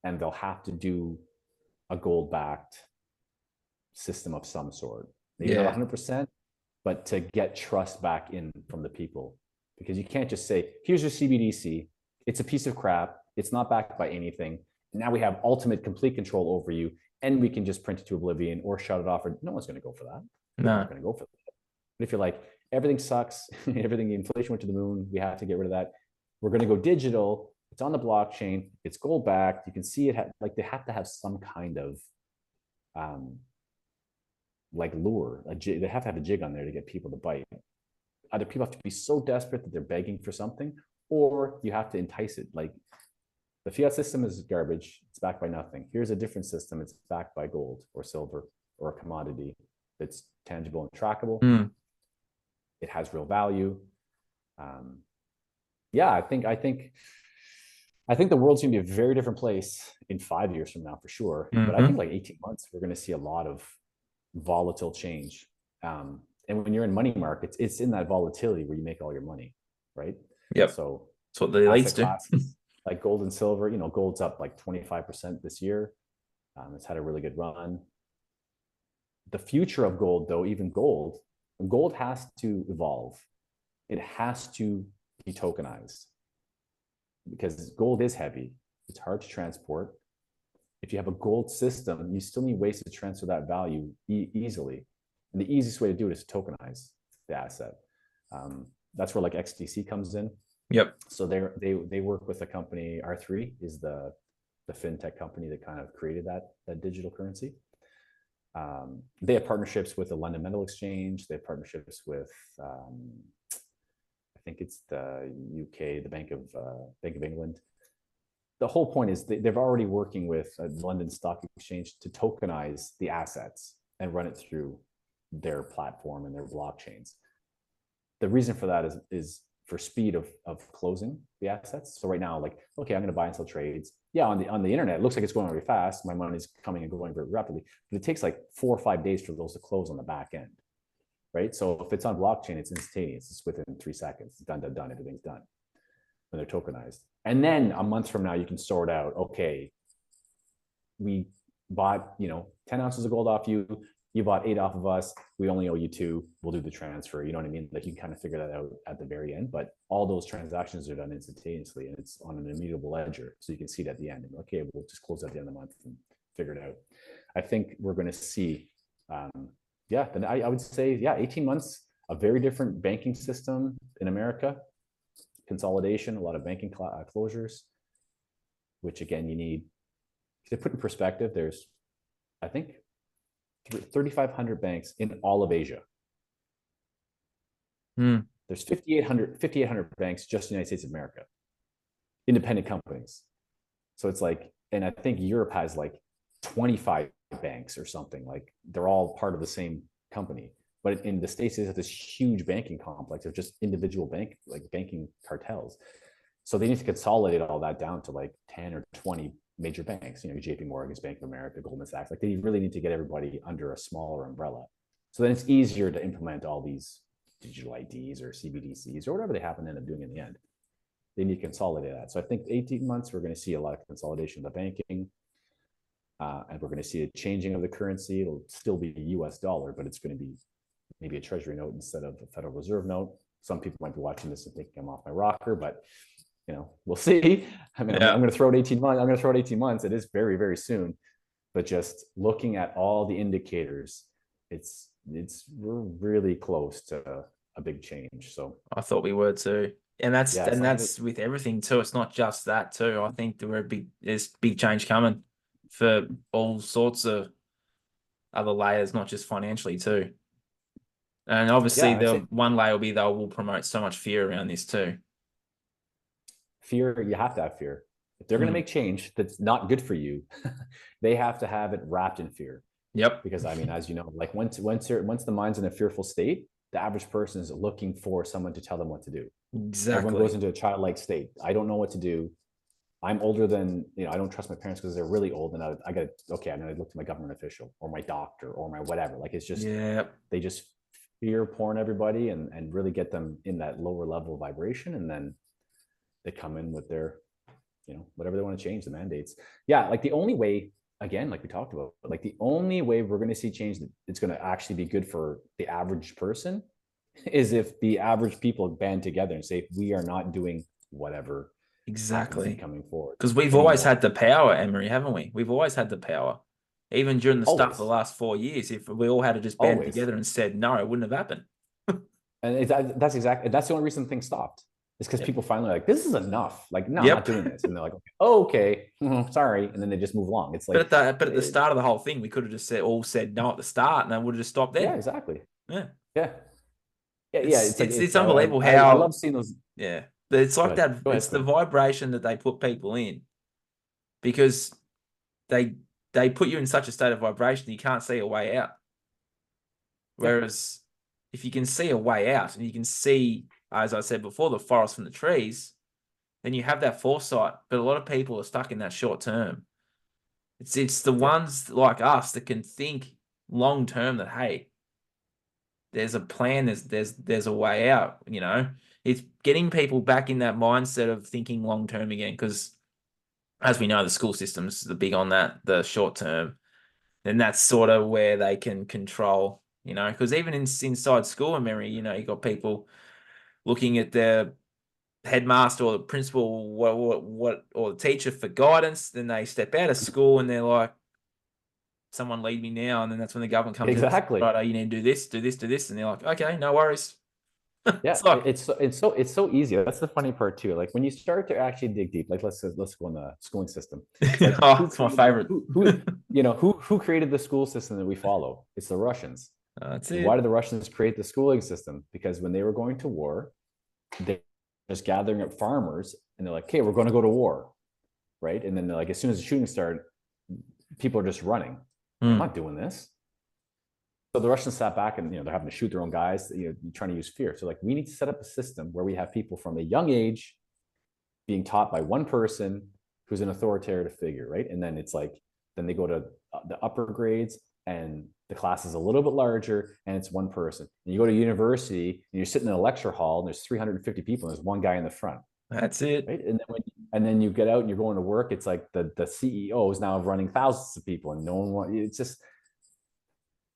And they'll have to do a gold-backed system of some sort. Maybe not 100%, but to get trust back in from the people. Because you can't just say, here's your CBDC. It's a piece of crap. It's not backed by anything. Now we have ultimate complete control over you, and we can just print it to oblivion or shut it off. Or no one's going to go for that. No one's going to go for that. But if you're like, everything sucks, everything, inflation went to the moon, we have to get rid of that. We're going to go digital. It's on the blockchain. It's gold backed. You can see it. Like they have to have some kind of like lure. They have to have a jig on there to get people to bite. Either people have to be so desperate that they're begging for something, or you have to entice it. Like the fiat system is garbage. It's backed by nothing. Here's a different system. It's backed by gold or silver or a commodity that's tangible and trackable. It has real value. Yeah, I think the world's going to be a very different place in 5 years from now, for sure. But I think like 18 months, we're going to see a lot of volatile change. And when you're in money markets, it's in that volatility where you make all your money, right? Yep. So that's what the elites do. Classes, like gold and silver, gold's up like 25% this year. It's had a really good run. The future of gold, though, even gold has to evolve. It has to be tokenized because gold is heavy. It's hard to transport. If you have a gold system, you still need ways to transfer that value easily. And the easiest way to do it is to tokenize the asset. That's where like XDC comes in. Yep. So they work with a company. R3 is the fintech company that kind of created that digital currency. They have partnerships with the London Metal Exchange. They have partnerships with I think it's the UK, the Bank of England. The whole point is they're already working with the London Stock Exchange to tokenize the assets and run it through their platform and their blockchains. The reason for that is for speed of closing the assets. So right now, like, okay, I'm going to buy and sell trades. Yeah, on the internet, it looks like it's going very fast. My money's coming and going very rapidly, but it takes like 4 or 5 days for those to close on the back end, right? So if it's on blockchain, it's instantaneous. It's within 3 seconds. It's done. Everything's done when they're tokenized. And then a month from now, you can sort out, okay, we bought 10 ounces of gold off you. You bought 8 off of us. We only owe you 2. We'll do the transfer. You know what I mean? Like you can kind of figure that out at the very end, but all those transactions are done instantaneously and it's on an immutable ledger. So you can see it at the end. And okay, we'll just close at the end of the month and figure it out. I think we're going to see, then I would say, 18 months, a very different banking system in America, consolidation, a lot of banking closures, which again, you need to put in perspective. There's, I think, 3,500 banks in all of Asia. There's 5,800 banks just in the United States of America, independent companies. So it's like, and I think Europe has like 25 banks or something. Like they're all part of the same company. But in the States, they have this huge banking complex of just individual banking cartels. So they need to consolidate all that down to like 10 or 20 major banks, JP Morgan's, Bank of America, Goldman Sachs. Like they really need to get everybody under a smaller umbrella. So then it's easier to implement all these digital IDs or CBDCs or whatever they happen to end up doing in the end. They need to consolidate that. So I think 18 months, we're going to see a lot of consolidation of the banking. And we're going to see a changing of the currency. It'll still be the US dollar, but it's going to be maybe a treasury note instead of a Federal Reserve note. Some people might be watching this and thinking I'm off my rocker, but we'll see. I mean, I'm going to throw it 18 months. I'm going to throw it 18 months. It is very, very soon. But just looking at all the indicators, we're really close to a big change. So I thought we were too. And that's with everything too. It's not just that too. I think there's big change coming for all sorts of other layers, not just financially too. And obviously the one layer will be they will promote so much fear around this too. Fear, you have to have fear. If they're going to make change that's not good for you, they have to have it wrapped in fear. Yep. Because I mean, as you know, like once the mind's in a fearful state, the average person is looking for someone to tell them what to do. Exactly. Everyone goes into a childlike state. I don't know what to do. I'm older than, I don't trust my parents because they're really old. And I'm going to look to my government official or my doctor or my whatever. Like it's just, they just fear porn everybody and really get them in that lower level vibration. And then they come in with their, whatever they want to change, the mandates. Yeah. Like the only way, again, like we talked about, like the only way we're going to see change that's going to actually be good for the average person is if the average people band together and say, we are not doing whatever Exactly. coming forward. Because we've anymore. always had the power, Emery, haven't we? We've always had the power. Even during the start of the Always. last 4 years, if we all had to just band Always. together and said no, it wouldn't have happened. And that's the only reason things stopped. It's because people finally like, this is enough. Like, no, I'm not doing this. And they're like, oh, okay, sorry. And then they just move along. It's like, but at the start of the whole thing, we could have just said no at the start, and then would have just stopped there. Yeah, exactly. Yeah. It's unbelievable how I love seeing those. Yeah, it's like that. It's the vibration that they put people in, because they put you in such a state of vibration you can't see a way out. Whereas if you can see a way out and you can see, as I said before, the forest from the trees, then you have that foresight. But a lot of people are stuck in that short term. It's the ones like us that can think long term, that hey, there's a plan, there's a way out. It's getting people back in that mindset of thinking long term again, because as we know, the school systems are big on that, the short term. And that's sort of where they can control, because even inside school, Emery, you got people looking at their headmaster or the principal, what or the teacher for guidance. Then they step out of school and they're like, someone lead me now. And then that's when the government comes in. Exactly. Right, you need to do this, do this, do this. And they're like, okay, no worries. Yeah, it's so easy. That's the funny part too. Like when you start to actually dig deep, like let's go in the schooling system. Like, it's my favorite. Who created the school system that we follow? It's the Russians. That's it. Why did the Russians create the schooling system? Because when they were going to war, they're just gathering up farmers and they're like, okay, we're going to go to war, right? And then they're like, as soon as the shooting started, people are just running. I'm not doing this. So the Russians sat back and they're having to shoot their own guys, trying to use fear. So like, we need to set up a system where we have people from a young age being taught by one person who's an authoritative figure, right? And then it's like, then they go to the upper grades and the class is a little bit larger and it's one person. And you go to university and you're sitting in a lecture hall and there's 350 people and there's one guy in the front. That's it. Right? And then you get out and you're going to work. It's like the CEO is now running thousands of people and no one wants. It's just.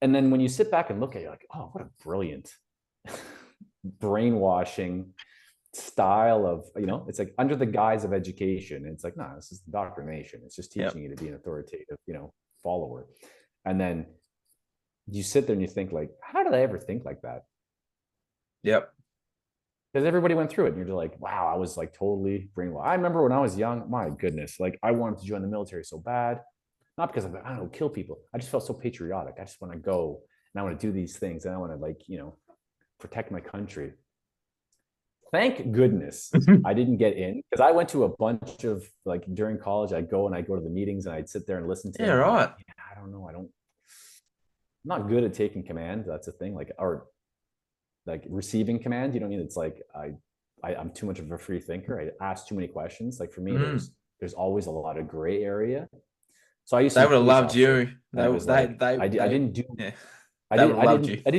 And then when you sit back and look at it, you're like, oh, what a brilliant brainwashing style of, it's like under the guise of education. It's like, no, this is indoctrination. It's just teaching you to be an authoritative, follower. And then you sit there and you think like, how did I ever think like that? Yep. Because everybody went through it and you're just like, wow, I was like totally brainwashed. I remember when I was young, my goodness, like I wanted to join the military so bad. Not because I don't know, kill people. I just felt so patriotic. I just want to go and I want to do these things and I want to protect my country. Thank goodness I didn't get in, because I went to a bunch of during college, I'd go to the meetings and I'd sit there and listen to them. Right. I don't know. I'm not good at taking command. That's a thing. Or receiving command. You know what I mean? It's like I'm too much of a free thinker. I ask too many questions. Like for me, there's always a lot of gray area. So I used to. They would have loved you. I didn't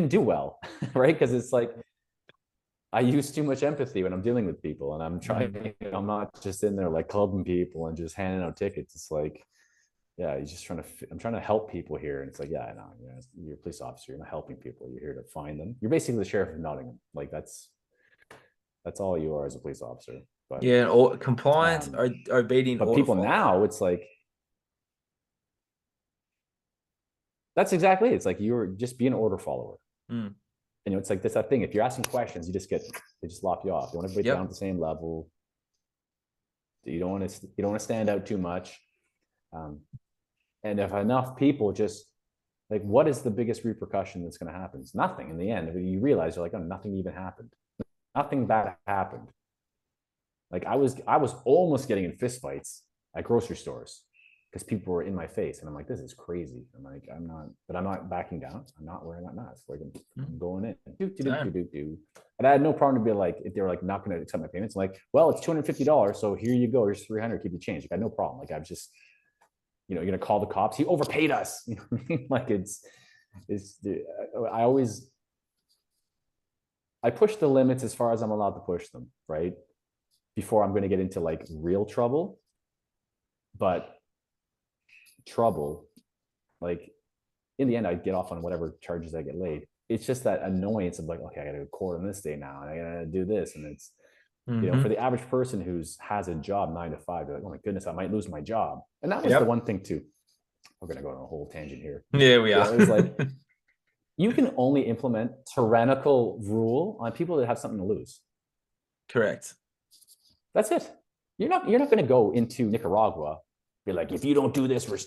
do well, right? Because it's like I use too much empathy when I'm dealing with people, and I'm trying. I'm not just in there like clubbing people and just handing out tickets. It's like, yeah, you're just trying to. I'm trying to help people here, and it's like, yeah, no, you're a police officer. You're not helping people. You're here to find them. You're basically the sheriff of Nottingham. Like that's all you are as a police officer. But or compliant, obedient. But people now, it's like. That's exactly it. It's like you're just be an order follower. And it's like that thing. If you're asking questions, they just lop you off. You want everybody down at the same level. You don't want to stand out too much. And if enough people just like, what is the biggest repercussion that's going to happen? It's nothing in the end. You realize you're like, oh, nothing even happened. Nothing bad happened. Like I was almost getting in fistfights at grocery stores because people were in my face, and I'm like, this is crazy. I'm like, I'm not backing down. I'm not wearing that mask. Like I'm going in. And I had no problem to be like, if they were like not going to accept my payments, I'm like, well, it's $250, so here you go. Here's $300. Keep the change. Like I had no problem. Like I was just, you're gonna call the cops. He overpaid us. You know what I mean? Like I always I push the limits as far as I'm allowed to push them, right? Before I'm going to get into like real trouble. But trouble, like in the end, I get off on whatever charges I get laid. It's just that annoyance of like, okay, I got to go to court on this day now, and I got to do this, and it's for the average person who's has a job 9 to 5, they're like, oh my goodness, I might lose my job. And that was the one thing too. We're gonna go on a whole tangent here. Yeah, we are. It was like you can only implement tyrannical rule on people that have something to lose. Correct. That's it. You're not going to go into Nicaragua, be like, if you don't do this, we're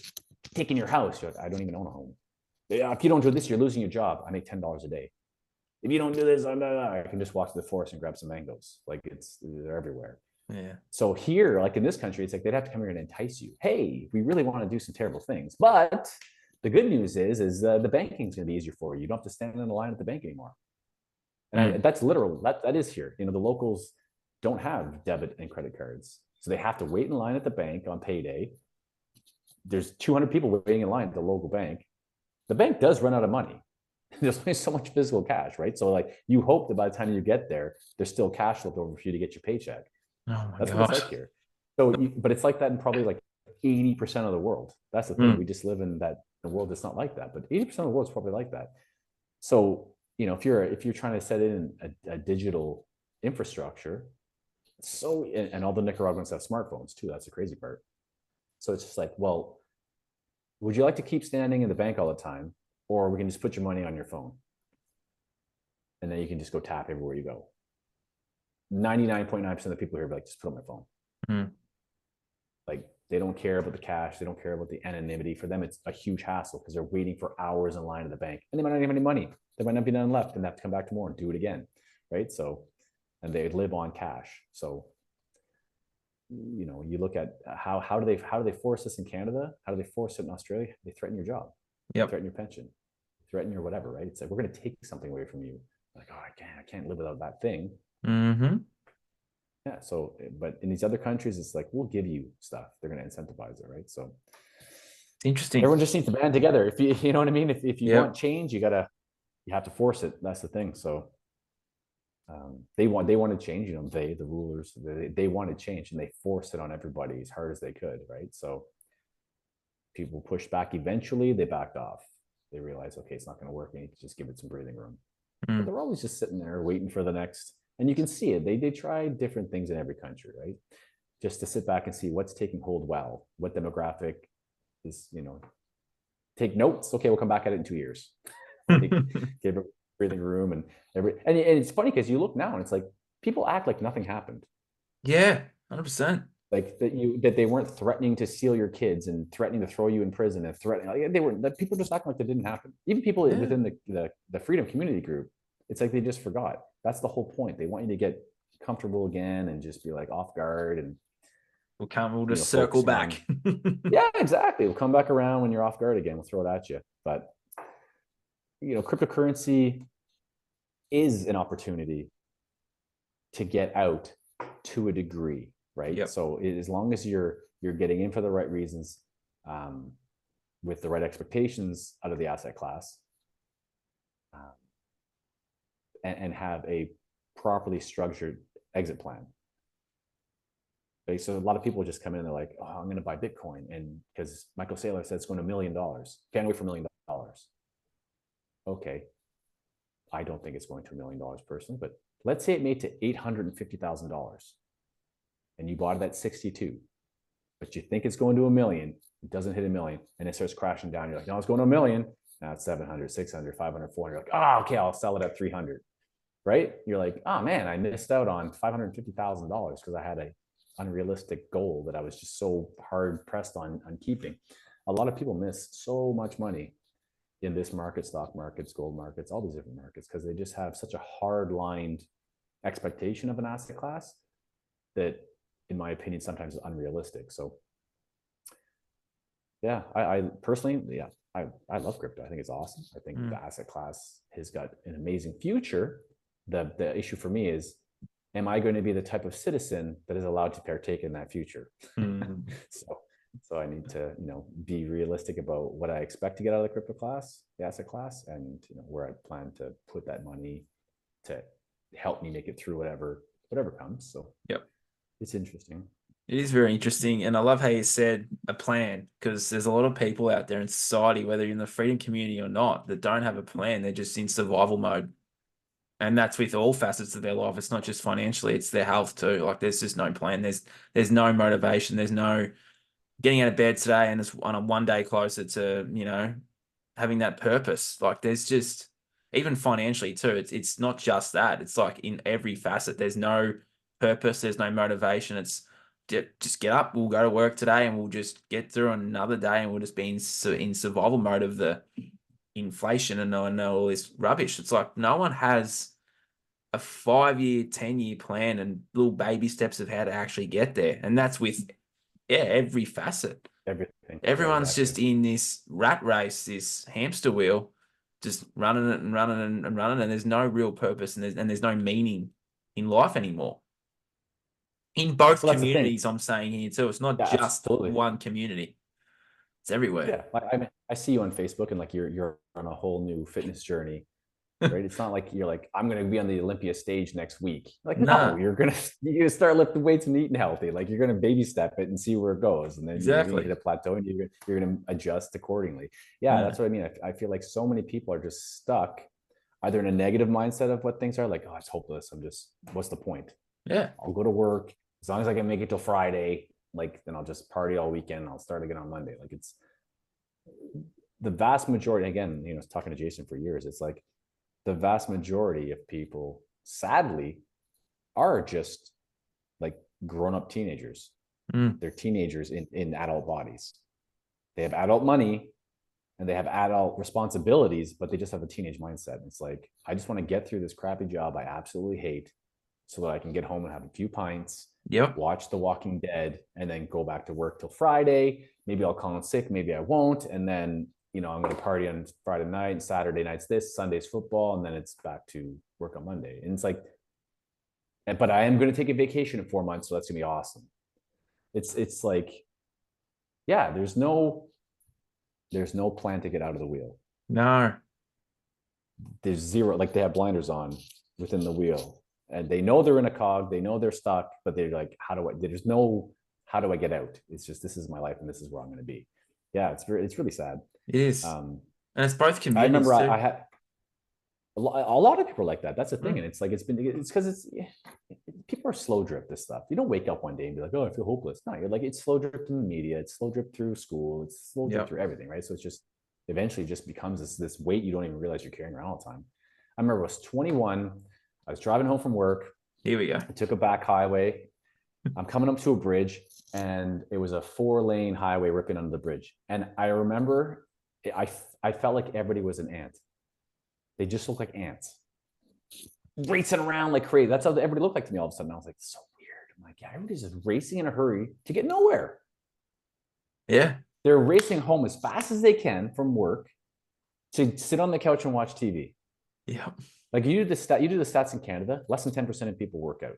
taking your house. Like, I don't even own a home. Yeah, if you don't do this, you're losing your job. I make $10 a day. If you don't do this, I can just walk to the forest and grab some mangoes. Like they're everywhere. Yeah. So here, like in this country, it's like they'd have to come here and entice you. Hey, we really want to do some terrible things. But the good news is the banking is going to be easier for you. You don't have to stand in the line at the bank anymore. And that's literal. That is here. The locals don't have debit and credit cards. So they have to wait in line at the bank on payday. There's 200 people waiting in line at the local bank. The bank does run out of money. There's only so much physical cash, right? So like you hope that by the time you get there, there's still cash left over for you to get your paycheck. Oh That's what it's like here. So, but it's like that in probably like 80% of the world. That's the thing. We just live in a world that's not like that. But 80% of the world is probably like that. So, if you're trying to set in a digital infrastructure, and all the Nicaraguans have smartphones too. That's the crazy part. So it's just like, well, would you like to keep standing in the bank all the time, or we can just put your money on your phone, and then you can just go tap everywhere you go. 99.9% of the people here are like, just put on my phone. Like they don't care about the cash. They don't care about the anonymity. For them, it's a huge hassle because they're waiting for hours in line at the bank, and they might not have any money. There might not be none left, and they have to come back tomorrow and do it again, right? So, and they live on cash. So, you look at how do they force this in Canada? How do they force it in Australia? They threaten your job. They threaten your pension, threaten your whatever, right? It's like, we're going to take something away from you. Like, oh, I can't live without that thing. Yeah. So, but in these other countries, it's like, we'll give you stuff. They're going to incentivize it, right? So interesting. Everyone just needs to band together. If you know what I mean? If you want change, you have to force it. That's the thing. So they want to change, the rulers, they want to change, and they force it on everybody as hard as they could. Right. So people pushed back. Eventually they backed off. They realized, okay, it's not going to work. We need to just give it some breathing room. But they're always just sitting there waiting for the next, and you can see it. They try different things in every country, right? Just to sit back and see what's taking hold well, what demographic is, take notes. Okay, we'll come back at it in 2 years. Give it breathing room and it's funny because you look now and it's like people act like nothing happened. Yeah, 100%. Like that they weren't threatening to steal your kids and threatening to throw you in prison and threatening. They were, that people just acting like that didn't happen. Even people within the freedom community group, it's like they just forgot. That's the whole point. They want you to get comfortable again and just be like off guard, and we'll just circle back. Yeah, exactly. We'll come back around when you're off guard again. We'll throw it at you. But cryptocurrency is an opportunity to get out to a degree, right? Yep. So as long as you're getting in for the right reasons, with the right expectations out of the asset class, and have a properly structured exit plan. Okay, so a lot of people just come in and they're like, oh, I'm going to buy Bitcoin, and because Michael Saylor said it's going to $1 million. Can't wait for $1 million. Okay. I don't think it's going to $1 million personally, but let's say it made to $850,000 and you bought it at 62, but you think it's going to $1 million. It doesn't hit $1 million and it starts crashing down. You're like, no, it's going to $1 million. Now it's 700, 600, 500, 400. You're like, oh, okay, I'll sell it at 300. Right? You're like, oh man, I missed out on $550,000 because I had a unrealistic goal that I was just so hard pressed on keeping. A lot of people miss so much money in this market, stock markets, gold markets, all these different markets, because they just have such a hard-lined expectation of an asset class that, in my opinion, sometimes is unrealistic. So yeah, I personally, I love crypto. I think it's awesome. I think the asset class has got an amazing future. The issue for me is, am I going to be the type of citizen that is allowed to partake in that future? So I need to, be realistic about what I expect to get out of the crypto class, the asset class, and where I plan to put that money to help me make it through whatever comes. So Yep. it's interesting. It is very interesting. And I love how you said a plan, because there's a lot of people out there in society, whether you're in the freedom community or not, that don't have a plan. They're just in survival mode. And that's with all facets of their life. It's not just financially, it's their health too. Like there's just no plan. There's no motivation. There's no getting out of bed today and it's on a one day closer to, having that purpose. Like there's just, even financially too, it's not just that. It's like in every facet, there's no purpose, there's no motivation. It's just get up, we'll go to work today and we'll just get through another day, and we'll just be in survival mode of the inflation and all this rubbish. It's like no one has a 5-year, 10-year plan and little baby steps of how to actually get there. And that's with every facet. Everything. Everyone's Yeah, exactly. just in this rat race, this hamster wheel, just running it and running and running, and there's no real purpose, and there's no meaning in life anymore. In both Well, that's the thing. communities, I'm saying here too. It's not Yeah, just absolutely. one community. It's everywhere. Yeah, I mean, I see you on Facebook, and like you're on a whole new fitness journey, right? It's not like you're like, I'm going to be on the Olympia stage next week. Like, no, Nah, you're gonna start lifting weights and eating healthy. Like, you're going to baby step it and see where it goes, and then you're going to hit exactly. a plateau, and you're going to adjust accordingly. Yeah, Yeah. that's what I mean. I feel like so many people are just stuck either in a negative mindset of what things are, like, oh, it's hopeless. What's the point? Yeah. I'll go to work as long as I can make it till Friday. Like, then I'll just party all weekend. I'll start again on Monday. Like, it's the vast majority. Again, talking to Jason for years, it's like the vast majority of people, sadly, are just like grown-up teenagers. Mm. They're teenagers in adult bodies. They have adult money and they have adult responsibilities, but they just have a teenage mindset. It's like, I just want to get through this crappy job I absolutely hate so that I can get home and have a few pints, Yep. watch The Walking Dead, and then go back to work till Friday. Maybe I'll call in sick, maybe I won't. And then, I'm going to party on Friday night, and Saturday night's this, Sunday's football, and then it's back to work on Monday. And it's like, but I am going to take a vacation in 4 months, so that's going to be awesome. It's like, yeah, there's no plan to get out of the wheel. No. There's zero, like they have blinders on within the wheel, and they know they're in a cog, they know they're stuck, but they're like, how do I get out? It's just, this is my life and this is where I'm going to be. Yeah, it's really sad. It is. And it's both I remember communities too. I had a lot of people like that. That's the thing. And it's like, it's because people are slow drip this stuff. You don't wake up one day and be like, oh, I feel hopeless. No, you're like, it's slow dripped in the media, it's slow dripped through school, it's slow dripped through everything, right? So it's just eventually just becomes this weight you don't even realize you're carrying around all the time. I remember I was 21. I was driving home from work. Here we go. I took a back highway. I'm coming up to a bridge, and it was a 4-lane highway ripping under the bridge. And I remember I felt like everybody was an ant. They just looked like ants, racing around like crazy. That's how everybody looked like to me all of a sudden. I was like, so weird. I'm like, yeah, everybody's just racing in a hurry to get nowhere. Yeah. They're racing home as fast as they can from work to sit on the couch and watch TV. Yeah. Like you do the stats in Canada, less than 10% of people work out.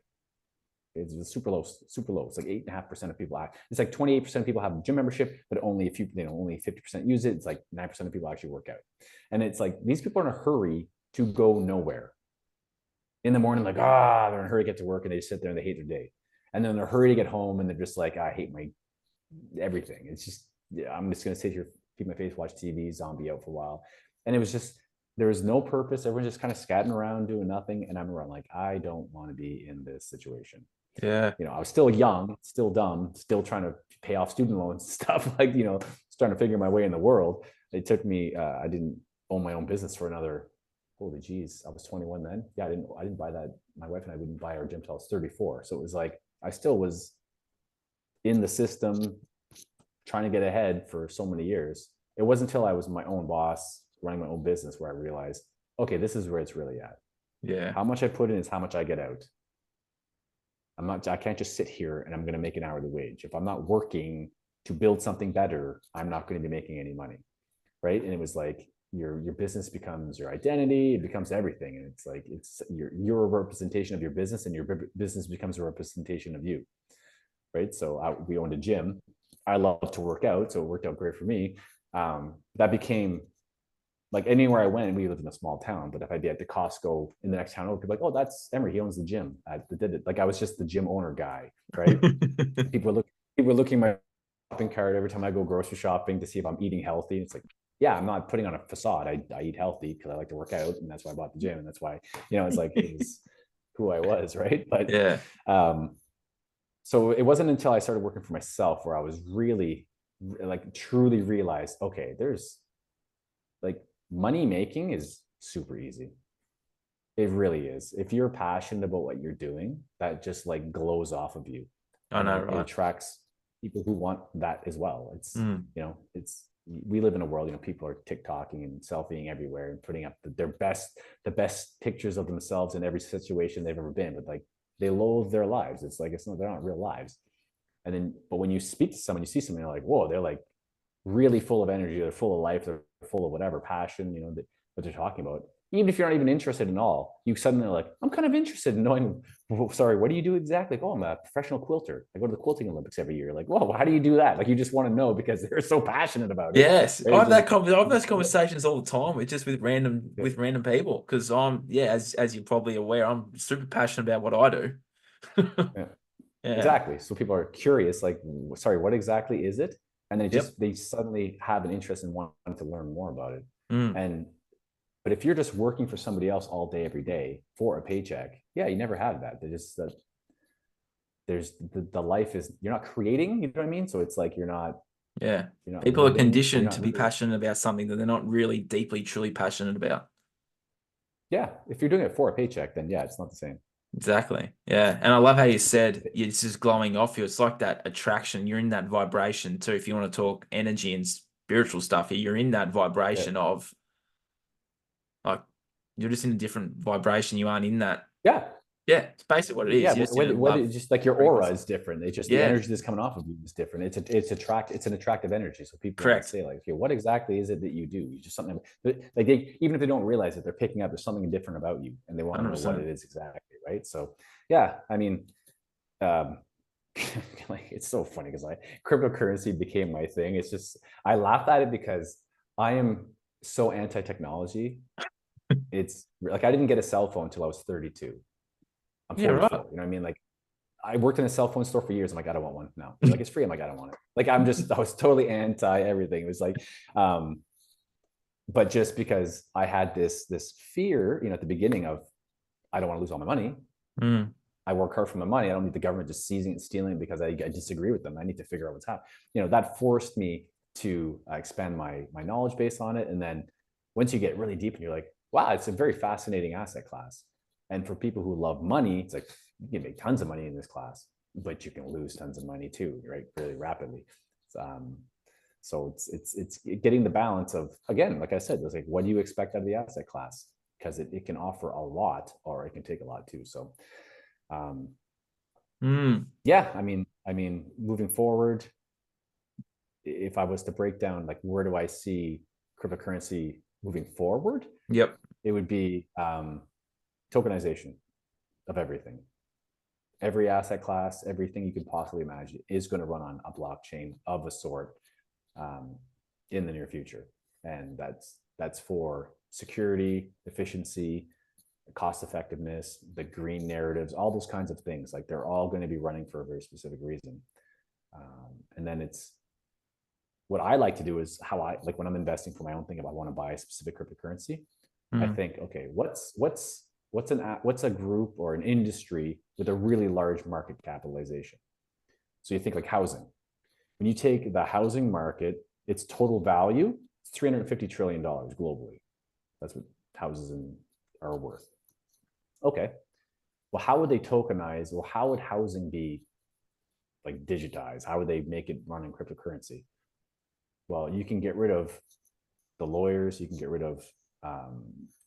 It's super low, super low. It's like 8.5% of people. It's like 28% of people have a gym membership, but only a few, only 50% use it. It's like 9% of people actually work out. And it's like, these people are in a hurry to go nowhere. In the morning, like, they're in a hurry to get to work, and they just sit there and they hate their day. And then they're in a hurry to get home, and they're just like, I hate my everything. It's just, I'm just going to sit here, keep my face, watch TV, zombie out for a while. And it was just, there was no purpose. Everyone's just kind of scatting around doing nothing. And I'm like, I don't want to be in this situation. Yeah. I was still young, still dumb, still trying to pay off student loans and stuff, like, starting to figure my way in the world. It took me, I didn't own my own business for another, holy geez, I was 21 then. Yeah, I didn't buy that. My wife and I didn't buy our gym till I was 34. So it was like, I still was in the system, trying to get ahead for so many years. It wasn't until I was my own boss, running my own business, where I realized, okay, this is where it's really at. Yeah. How much I put in is how much I get out. I can't just sit here and I'm going to make an hourly wage. If I'm not working to build something better, I'm not going to be making any money. Right. And it was like, your business becomes your identity. It becomes everything. And it's like, you're a representation of your business, and your business becomes a representation of you. Right. So we owned a gym. I love to work out, so it worked out great for me. That became like anywhere I went, we lived in a small town, but if I'd be at the Costco in the next town over, people like, oh, that's Emery. He owns the gym. Like I was just the gym owner guy, right? People were looking at my shopping cart every time I go grocery shopping to see if I'm eating healthy. It's like, yeah, I'm not putting on a facade. I eat healthy because I like to work out, and that's why I bought the gym, and that's why, it's like it was who I was, right? But Yeah. So it wasn't until I started working for myself where I was really like truly realized, okay, there's like money making is super easy. It really is. If you're passionate about what you're doing, that just like glows off of you. I And know, it right? attracts people who want that as well. We live in a world, people are TikToking and selfieing everywhere and putting up the best pictures of themselves in every situation they've ever been, but like they loathe their lives. It's like, they're not real lives. But when you speak to someone, you see someone, you're like, whoa, they're like really full of energy. They're full of life. They're full of whatever passion, what they're talking about. Even if you're not even interested in all, you suddenly are like, I'm kind of interested in knowing, sorry, what do you do exactly? Like, oh, I'm a professional quilter. I go to the quilting Olympics every year. Like, whoa, how do you do that? Like, you just want to know because they're so passionate about it. Yes, Right? I have those conversations all the time with random people because as you're probably aware, I'm super passionate about what I do. Yeah. Yeah. Exactly. So people are curious, like, sorry, what exactly is it? And then Yep. they suddenly have an interest in wanting to learn more about it. Mm. And but if you're just working for somebody else all day, every day for a paycheck, yeah, you never have that. There's the life is, you're not creating, you know what I mean? So it's like Yeah. you're not People are living, you're conditioned to not be really. passionate about something that they're not really deeply, truly passionate about. Yeah, if you're doing it for a paycheck, then yeah, it's not the same. Exactly. Yeah. And I love how you said it's just glowing off you. It's like that attraction. You're in that vibration too. If you want to talk energy and spiritual stuff, you're in that Yeah, vibration of like you're just in a different vibration. You aren't in that. yeah, Yeah, it's basically what it is. yeah. You're just in a Whether love just like your aura frequency. is different. It's just the Yeah, energy that's coming off of you is different. It's an attractive energy. So people might correct. say like, okay, what exactly is it that you do? You just something like even if they don't realize it, they're picking up there's something different about you, and they want to know what 100%. it is exactly, right? So yeah, I mean, um, like it's so funny because like cryptocurrency became my thing. It's just I laugh at it because I am so anti-technology. It's like I didn't get a cell phone until I was 32. I'm Yeah, right. 44. You know what I mean? Like I worked in a cell phone store for years. I'm like, I don't want one now. They're like, it's free. I'm like, I don't want it. Like I was totally anti everything. It was like, but just because I had this fear, at the beginning of I don't want to lose all my money. Mm, I work hard for my money. I don't need the government just seizing and stealing it because I disagree with them. I need to figure out what's happening. That forced me to expand my knowledge base on it. And then once you get really deep and you're like, wow, it's a very fascinating asset class. And for people who love money, it's like you can make tons of money in this class, but you can lose tons of money too, right? Really rapidly. Um, so it's getting the balance of, again, like I said, it's like, what do you expect out of the asset class? Because it can offer a lot or it can take a lot too. So um, mm, yeah, moving forward, if I was to break down like where do I see cryptocurrency moving forward, yep. it would be tokenization of everything. Every asset class, everything you could possibly imagine is going to run on a blockchain of a sort um, in the near future, and that's for security, efficiency, cost effectiveness, the green narratives, all those kinds of things. Like they're all going to be running for a very specific reason. And then it's what I like to do is how I like when I'm investing for my own thing. If I want to buy a specific cryptocurrency, I Mm, think, okay, what's a group or an industry with a really large market capitalization? So you think like housing. When you take the housing market, its total value is $350 trillion globally. That's what houses are worth. Okay. Well, how would they tokenize? Well, how would housing be like digitized? How would they make it run in cryptocurrency? Well, you can get rid of the lawyers, you can get rid of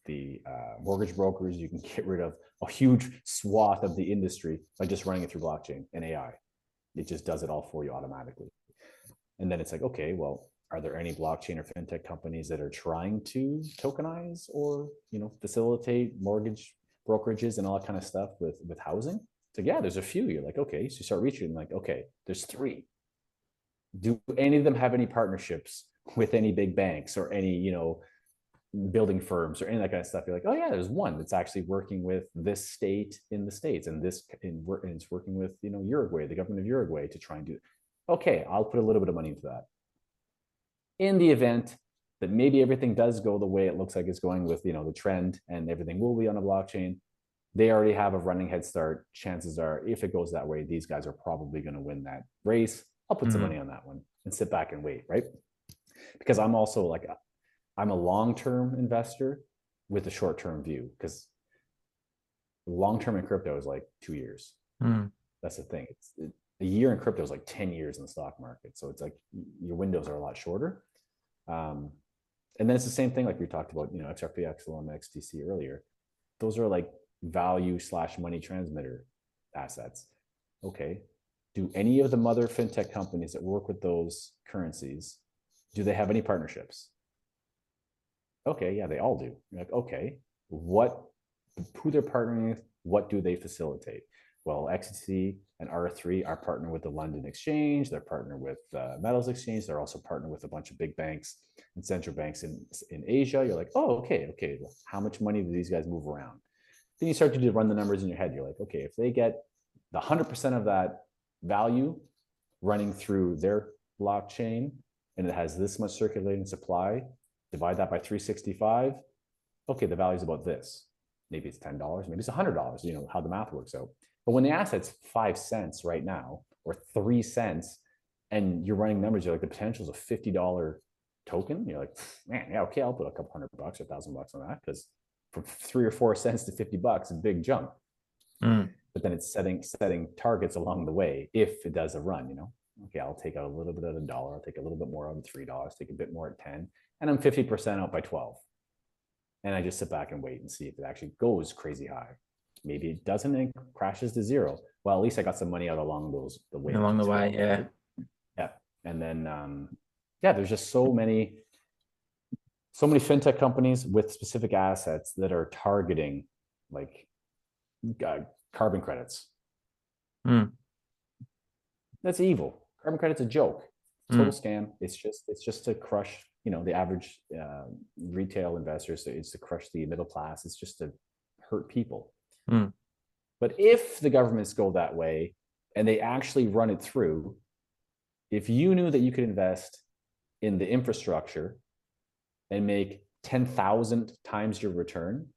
the mortgage brokers, you can get rid of a huge swath of the industry by just running it through blockchain and AI. It just does it all for you automatically. And then it's like, okay, well, are there any blockchain or fintech companies that are trying to tokenize or facilitate mortgage brokerages and all that kind of stuff with housing? So yeah, there's a few. You're like, okay, so you start reaching like, okay, there's three. Do any of them have any partnerships with any big banks or any building firms or any of that kind of stuff. You're like, oh yeah, there's one that's actually working with this state in the States, and it's working with, you know, Uruguay, the government of Uruguay, to try and do it. Okay, I'll put a little bit of money into that. In the event that maybe everything does go the way it looks like it's going with, you know, the trend, and everything will be on a blockchain, they already have a running head start. Chances are, if it goes that way, these guys are probably going to win that race. I'll put some money on that one and sit back and wait, right? Because I'm also like, I'm a long-term investor with a short-term view, because long-term in crypto is like 2 years. That's the thing. A year in crypto is like 10 years in the stock market. So it's like your windows are a lot shorter. And then it's the same thing, like we talked about, you know, XRP, XLM, XTC earlier. Those are like value / money transmitter assets. Okay. Do any of the mother fintech companies that work with those currencies, do they have any partnerships? Okay, yeah, they all do. You're like, okay, who they're partnering with, what do they facilitate? Well, XTC and R3 are partnered with the London Exchange. They're partnered with Metals Exchange. They're also partnered with a bunch of big banks and central banks in Asia. You're like, oh, okay. Well, how much money do these guys move around? Then you start to run the numbers in your head. You're like, okay, if they get the 100% of that value running through their blockchain, and it has this much circulating supply, divide that by 365. Okay, the value is about this. Maybe it's $10, maybe it's $100, you know, how the math works out. But when the asset's 5 cents right now, or 3 cents, and you're running numbers, you're like, the potential is a $50 token. You're like, man, yeah, okay, I'll put a couple $100 or $1,000 on that, because from 3 or 4 cents to $50, a big jump. But then it's setting targets along the way if it does a run, you know. Okay, I'll take out a little bit at $1. I'll take a little bit more out at $3, take a bit more at 10, and I'm 50% out by 12. And I just sit back and wait and see if it actually goes crazy high. Maybe it doesn't and crashes to zero. Well, at least I got some money out along the way. Yeah. Right? Yeah. And then, yeah, there's just so many fintech companies with specific assets that are targeting like carbon credits. That's evil. Carbon credit's a joke. Total scam. It's just to crush, you know, the average retail investors. It's to crush the middle class. It's just to hurt people. But if the governments go that way and they actually run it through, if you knew that you could invest in the infrastructure and make 10,000 times your return,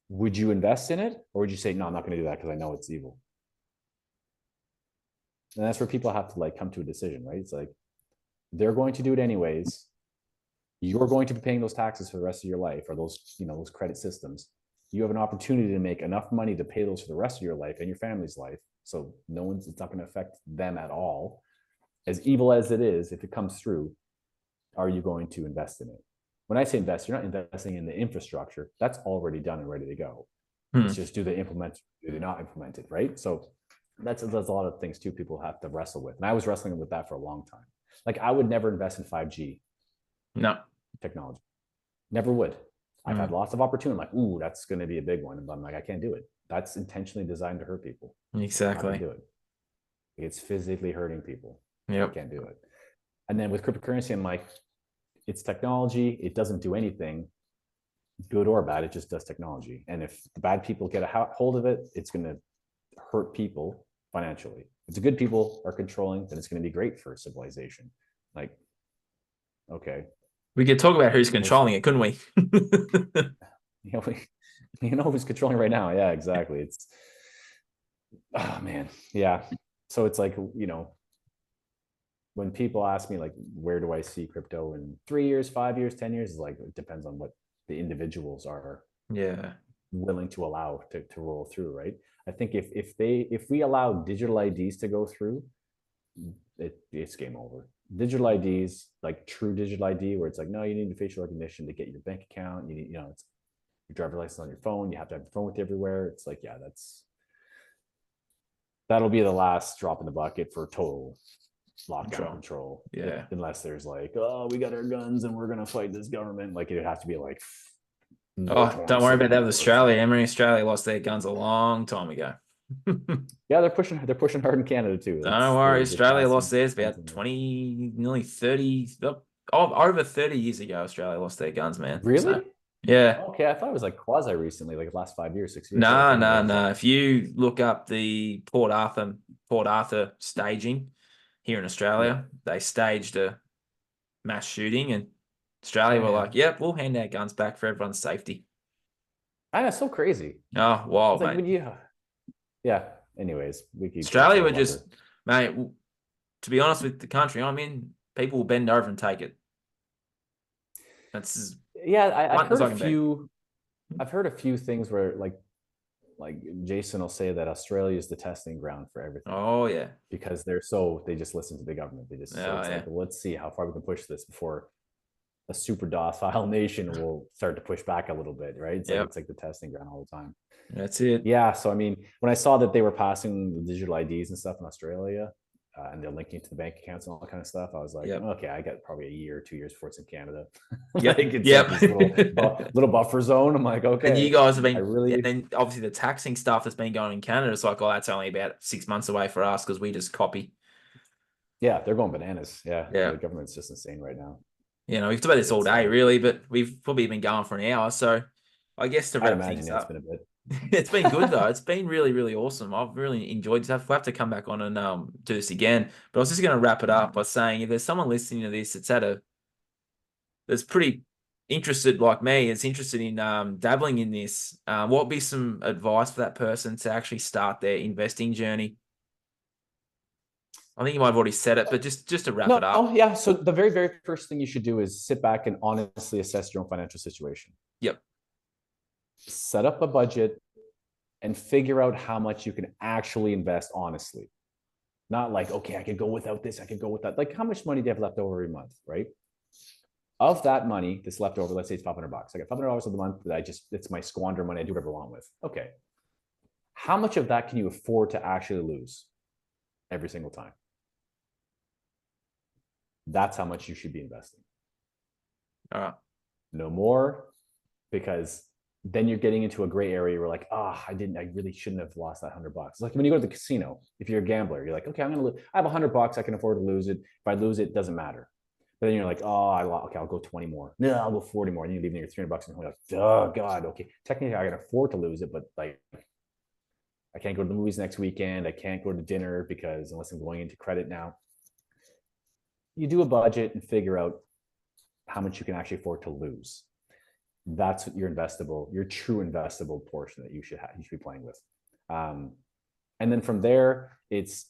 would you invest in it? Or would you say, no, I'm not going to do that because I know it's evil? And that's where people have to like come to a decision, right? It's like, they're going to do it anyways. You're going to be paying those taxes for the rest of your life, or those, you know, those credit systems. You have an opportunity to make enough money to pay those for the rest of your life and your family's life. So it's not going to affect them at all. As evil as it is, if it comes through, are you going to invest in it? When I say invest, you're not investing in the infrastructure. That's already done and ready to go. It's just, do they implement it? Do they not implement it, right? So that's a lot of things too people have to wrestle with. And I was wrestling with that for a long time. Like, I would never invest in 5G technology. Never would. I've had lots of opportunity. I'm like, ooh, that's going to be a big one. But I'm like, I can't do it. That's intentionally designed to hurt people. Exactly. I can't do it. It's physically hurting people. Yep. I can't do it. And then with cryptocurrency, I'm like, it's technology. It doesn't do anything good or bad. It just does technology. And if the bad people get a hold of it, it's going to hurt people financially. If the good people are controlling, then it's going to be great for civilization. Like, okay. We could talk about who's controlling it, couldn't we? You know who's controlling right now. Yeah, exactly. It's, oh man. Yeah. So it's like, you know, when people ask me like, where do I see crypto in 3 years, 5 years, 10 years? It's like, it depends on what the individuals are willing to allow to roll through, right? I think if we allow digital IDs to go through, it's game over. Digital IDs, like true digital ID, where it's like, no, you need facial recognition to get your bank account. You need, you know, it's your driver's license on your phone. You have to have your phone with you everywhere. It's like, yeah, that'll be the last drop in the bucket for total lockdown control. Yeah. Unless there's like, oh, we got our guns and we're gonna fight this government. Like, it'd have to be like, oh, don't worry about that with Australia. Emery, Australia lost their guns a long time ago. Yeah, they're pushing hard in Canada too. Don't worry, Australia lost theirs about 20, nearly 30, over 30 years ago, Australia lost their guns, man. Really? So, yeah. Okay, I thought it was like quasi recently, like the last 5 years, 6 years. No, Okay, no, no. no. If you look up the Port Arthur staging here in Yeah. Australia, they staged a mass shooting, and Australia were like, Damn. "Yep, we'll hand our guns back for everyone's safety." That's so crazy. Oh, It's wild, like mate. when you, yeah. Anyways, we keep that's Australia for were another. just, mate. To be honest with the country I'm in, people will bend over and take it. That's as Yeah, I've blunt as heard a I can be. few. I've heard a few things where like Jason will say that Australia is the testing ground for everything Oh yeah, because they just listen to the government. They just so oh it's yeah, like, well, let's see how far we can push this before a super docile nation will start to push back a little bit, right? yep. It's like the testing ground all the time. That's it. Yeah, so I mean, when I saw that they were passing the digital IDs and stuff in Australia, and they're linking to the bank accounts and all that kind of stuff, I was like, Yep. okay, I got probably a year or 2 years before it's in Canada. Yep. Like it's Yep. like this little buffer zone. I'm like, And you okay, guys have I been, and really, then obviously the taxing stuff that's been going in Canada. It's like, oh, that's only about 6 months away for us because we just copy. yeah, they're going bananas. Yeah, Yeah. the government's just insane right now. You know, we've talked about this all It's day, really, but we've probably been going for an hour. So I guess to I'd wrap imagine things yeah, it's up, been a bit. it's been good though. It's been really, really awesome. I've really enjoyed stuff. We'll have to come back on and do this again. But I was just going to wrap it up by saying if there's someone listening to this that's pretty interested like me, is interested in dabbling in this, what would be some advice for that person to actually start their investing journey? I think you might have already said it, but just to wrap it No, up. yeah. So the very, very first thing you should do is sit back and honestly assess your own financial situation. Yep. Set up a budget and figure out how much you can actually invest honestly. Not like, okay, I could go without this, I could go with that. Like, how much money do you have left over every month, right? Of that money that's left over, let's say it's $500. I got $500 of the month that it's my squander money. I do whatever I want with. Okay. How much of that can you afford to actually lose every single time? That's how much you should be investing. All right. No more, because then you're getting into a gray area where like, I really shouldn't have lost that $100. It's like when you go to the casino, if you're a gambler, you're like, okay, I have $100, I can afford to lose it. If I lose it, doesn't matter. But then you're like, okay, I'll go 20 more. No, I'll go 40 more. And you leave your $300 and you're like, oh God, okay. Technically I can afford to lose it, but like I can't go to the movies next weekend. I can't go to dinner because unless I'm going into credit now. You do a budget and figure out how much you can actually afford to lose. That's your true investable portion that you should be playing with. And then from there, it's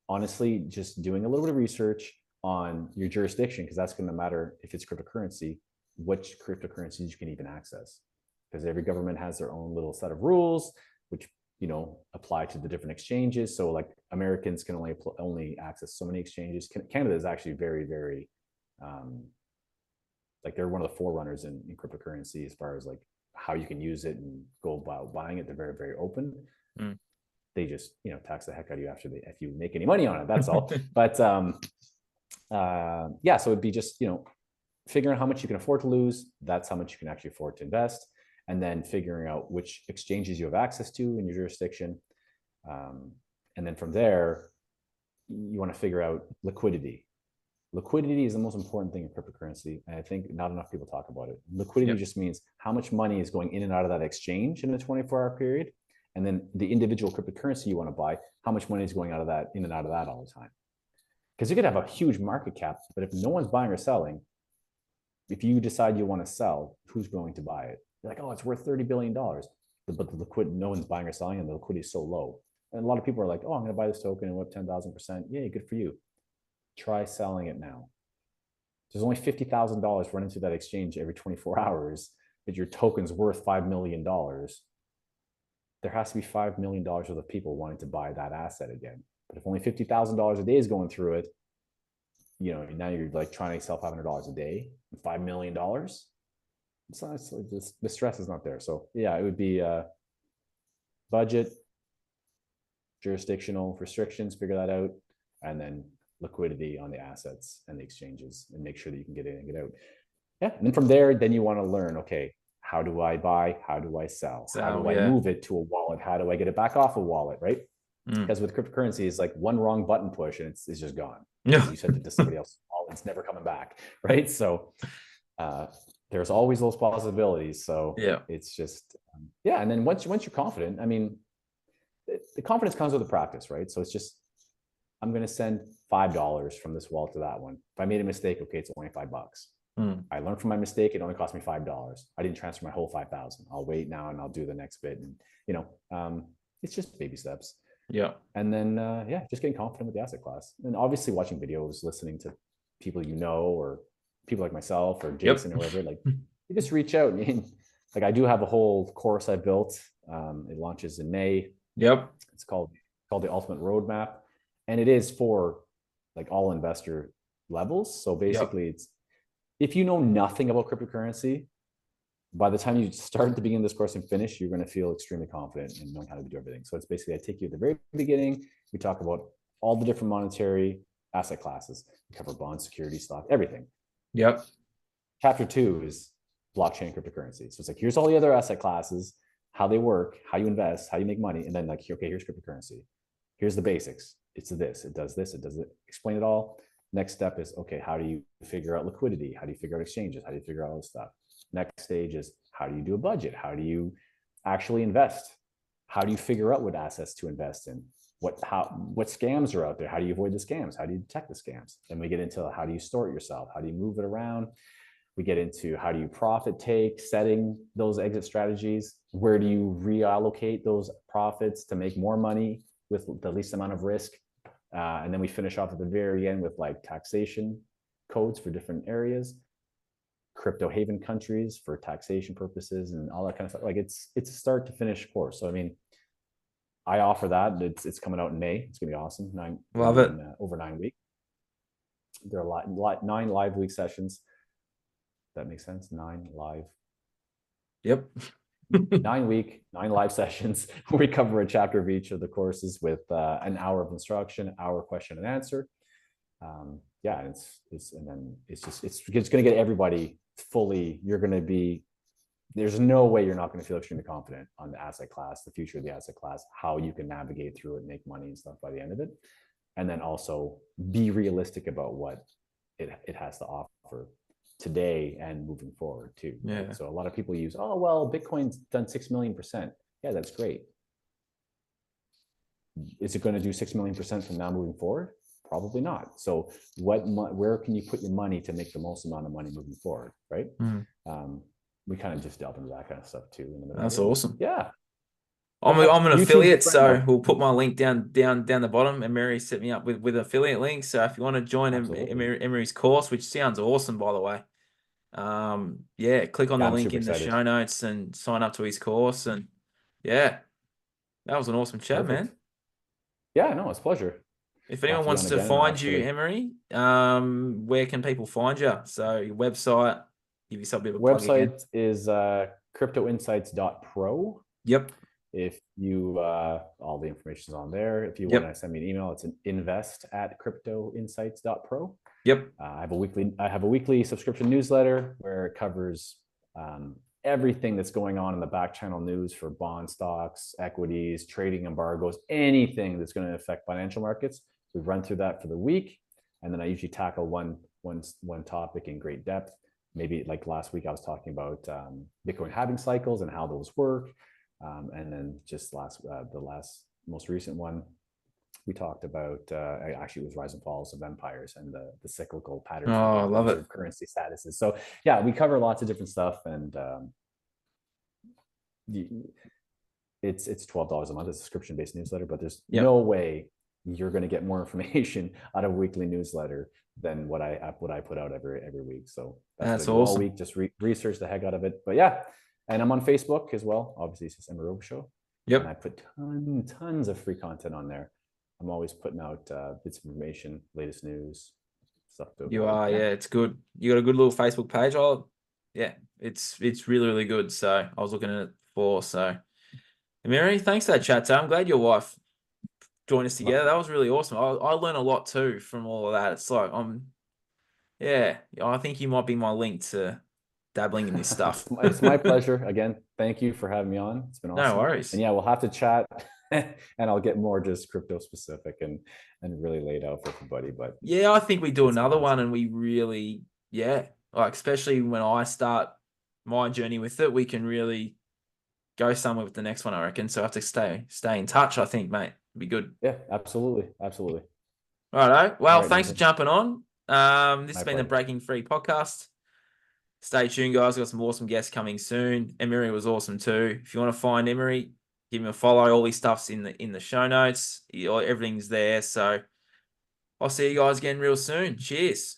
honestly just doing a little bit of research on your jurisdiction, because that's going to matter if it's cryptocurrency, which cryptocurrencies you can even access. Because every government has their own little set of rules, which apply to the different exchanges. So like Americans can only access so many exchanges. Canada is actually very, very like they're one of the forerunners in cryptocurrency as far as like how you can use it and go about buying it. They're very, very open. They just tax the heck out of you if you make any money on it. That's all. But yeah, so it'd be just figuring out how much you can afford to lose. That's how much you can actually afford to invest. And then figuring out which exchanges you have access to in your jurisdiction. And then from there, you want to figure out liquidity. Liquidity is the most important thing in cryptocurrency. And I think not enough people talk about it. Liquidity just means how much money is going in and out of that exchange in a 24-hour period. And then the individual cryptocurrency you want to buy, how much money is going out of that, in and out of that all the time. Because you could have a huge market cap, but if no one's buying or selling, if you decide you want to sell, who's going to buy it? You're like, oh, it's worth $30 billion. But the liquidity, no one's buying or selling, and the liquidity is so low. And a lot of people are like, oh, I'm going to buy this token and what 10,000%. Yay, good for you. Try selling it now. There's only $50,000 running through that exchange every 24 hours, but your token's worth $5 million. There has to be $5 million worth of people wanting to buy that asset again. But if only $50,000 a day is going through it, now you're like trying to sell $500 a day, $5 million. The stress is not there. So yeah, it would be budget, jurisdictional restrictions, figure that out, and then liquidity on the assets and the exchanges, and make sure that you can get in and get out. Yeah, and then from there, then you want to learn, okay, how do I buy? How do I sell? How do I move it to a wallet? How do I get it back off a wallet, right? Because with cryptocurrency, it's like one wrong button push and it's just gone. Yeah. You sent it to somebody else it's never coming back, right? So there's always those possibilities. So Yeah. it's just yeah. And then once you're confident, I mean, the confidence comes with the practice, right? So it's just, I'm going to send $5 from this wallet to that one. If I made a mistake, okay, it's only $5. I learned from my mistake. It only cost me $5. I didn't transfer my whole 5,000. I'll wait now and I'll do the next bit. And it's just baby steps. Yeah. And then yeah, just getting confident with the asset class, and obviously watching videos, listening to people or people like myself or Jason or whoever. Like, you just reach out. Like, I do have a whole course I built. It launches in May. Yep. It's called the Ultimate Roadmap, and it is for like all investor levels. So basically, it's, if you know nothing about cryptocurrency, by the time you start at the beginning of this course and finish, you're going to feel extremely confident in knowing how to do everything. So it's basically, I take you at the very beginning. We talk about all the different monetary asset classes. We cover bonds, securities, stock, everything. Yep. Chapter 2 is blockchain cryptocurrency. So it's like, here's all the other asset classes, how they work, how you invest, how you make money. And then like, okay, here's cryptocurrency. Here's the basics. It's this, it does this, it does it. Explain it all. Next step is, okay, how do you figure out liquidity? How do you figure out exchanges? How do you figure out all this stuff? Next stage is, how do you do a budget? How do you actually invest? How do you figure out what assets to invest in? What scams are out there? How do you avoid the scams? How do you detect the scams? Then we get into, how do you store it yourself? How do you move it around? We get into, how do you profit take, setting those exit strategies? Where do you reallocate those profits to make more money with the least amount of risk? And then we finish off at the very end with like taxation codes for different areas, crypto haven countries for taxation purposes, and all that kind of stuff. Like, it's a start to finish course. So I mean, I offer that. It's coming out in May. It's gonna be awesome. Love it. Over 9 weeks. There are 9 live week sessions. That makes sense. 9 live. Yep. 9 live sessions. We cover a chapter of each of the courses with an hour of instruction, an hour question and answer. Yeah, and then it's going to get everybody fully. There's no way you're not going to feel extremely confident on the asset class, the future of the asset class, how you can navigate through it, make money and stuff by the end of it. And then also be realistic about what it has to offer today and moving forward too. Yeah. So a lot of people use, oh, well, Bitcoin's done 6 million%. Yeah, that's great. Is it going to do 6 million% from now moving forward? Probably not. So where can you put your money to make the most amount of money moving forward, right? We kind of just delve into that kind of stuff too. That's awesome. Yeah. I'm an affiliate, so we'll put my link down the bottom. Emery set me up with affiliate links. So if you want to join Emery's course, which sounds awesome, by the way, yeah, click on the link in the show notes and sign up to his course. And yeah, that was an awesome chat, man. Yeah, no, it's a pleasure. If anyone wants to find you, Emery, where can people find you? So your website, give yourself a bit of a plug again. Website is cryptoinsights.pro. Yep. If you, all the information is on there. If you want to send me an email, it's an invest@cryptoinsights.pro. Yep. I have a weekly subscription newsletter where it covers everything that's going on in the back channel news for bond stocks, equities, trading embargoes, anything that's going to affect financial markets. We run through that for the week, and then I usually tackle one topic in great depth. Maybe like last week, I was talking about Bitcoin halving cycles and how those work. And then just the most recent one, we talked about, actually it was rise and falls of empires and the cyclical patterns. Oh, I love it. Currency statuses. So yeah, we cover lots of different stuff, and it's $12 a month. It's a subscription-based newsletter, but there's no way you're going to get more information out of a weekly newsletter than what I put out every week. So that's awesome. All week, just research the heck out of it. But yeah, and I'm on Facebook as well. Obviously, it's just Emery Robichaud. Yep. And I put tons of free content on there. I'm always putting out bits of information, latest news, stuff. Yeah, it's good. You got a good little Facebook page. It's really, really good. So I was looking at it before. So Emery, thanks for that chat. I'm glad your wife joined us together. That was really awesome. I learned a lot too from all of that. It's like I think you might be my link to dabbling in this stuff. It's my pleasure. Again, thank you for having me on. It's been awesome. No worries. And yeah, we'll have to chat and I'll get more just crypto specific and really laid out for everybody. But Yeah, I think we do it's another one awesome. and we really, yeah, like especially when I start my journey with it, we can really go somewhere with the next one, I reckon. So I have to stay in touch, I think, mate. It'd be good. Yeah, absolutely, absolutely. All right. All Well, right, thanks for Nathan. jumping on. This has My been the pleasure. Breaking Free podcast. Stay tuned, guys. We've got some awesome guests coming soon. Emery was awesome too. If you want to find Emery, give him a follow. All his stuff's in the show notes. Everything's there. So I'll see you guys again real soon. Cheers.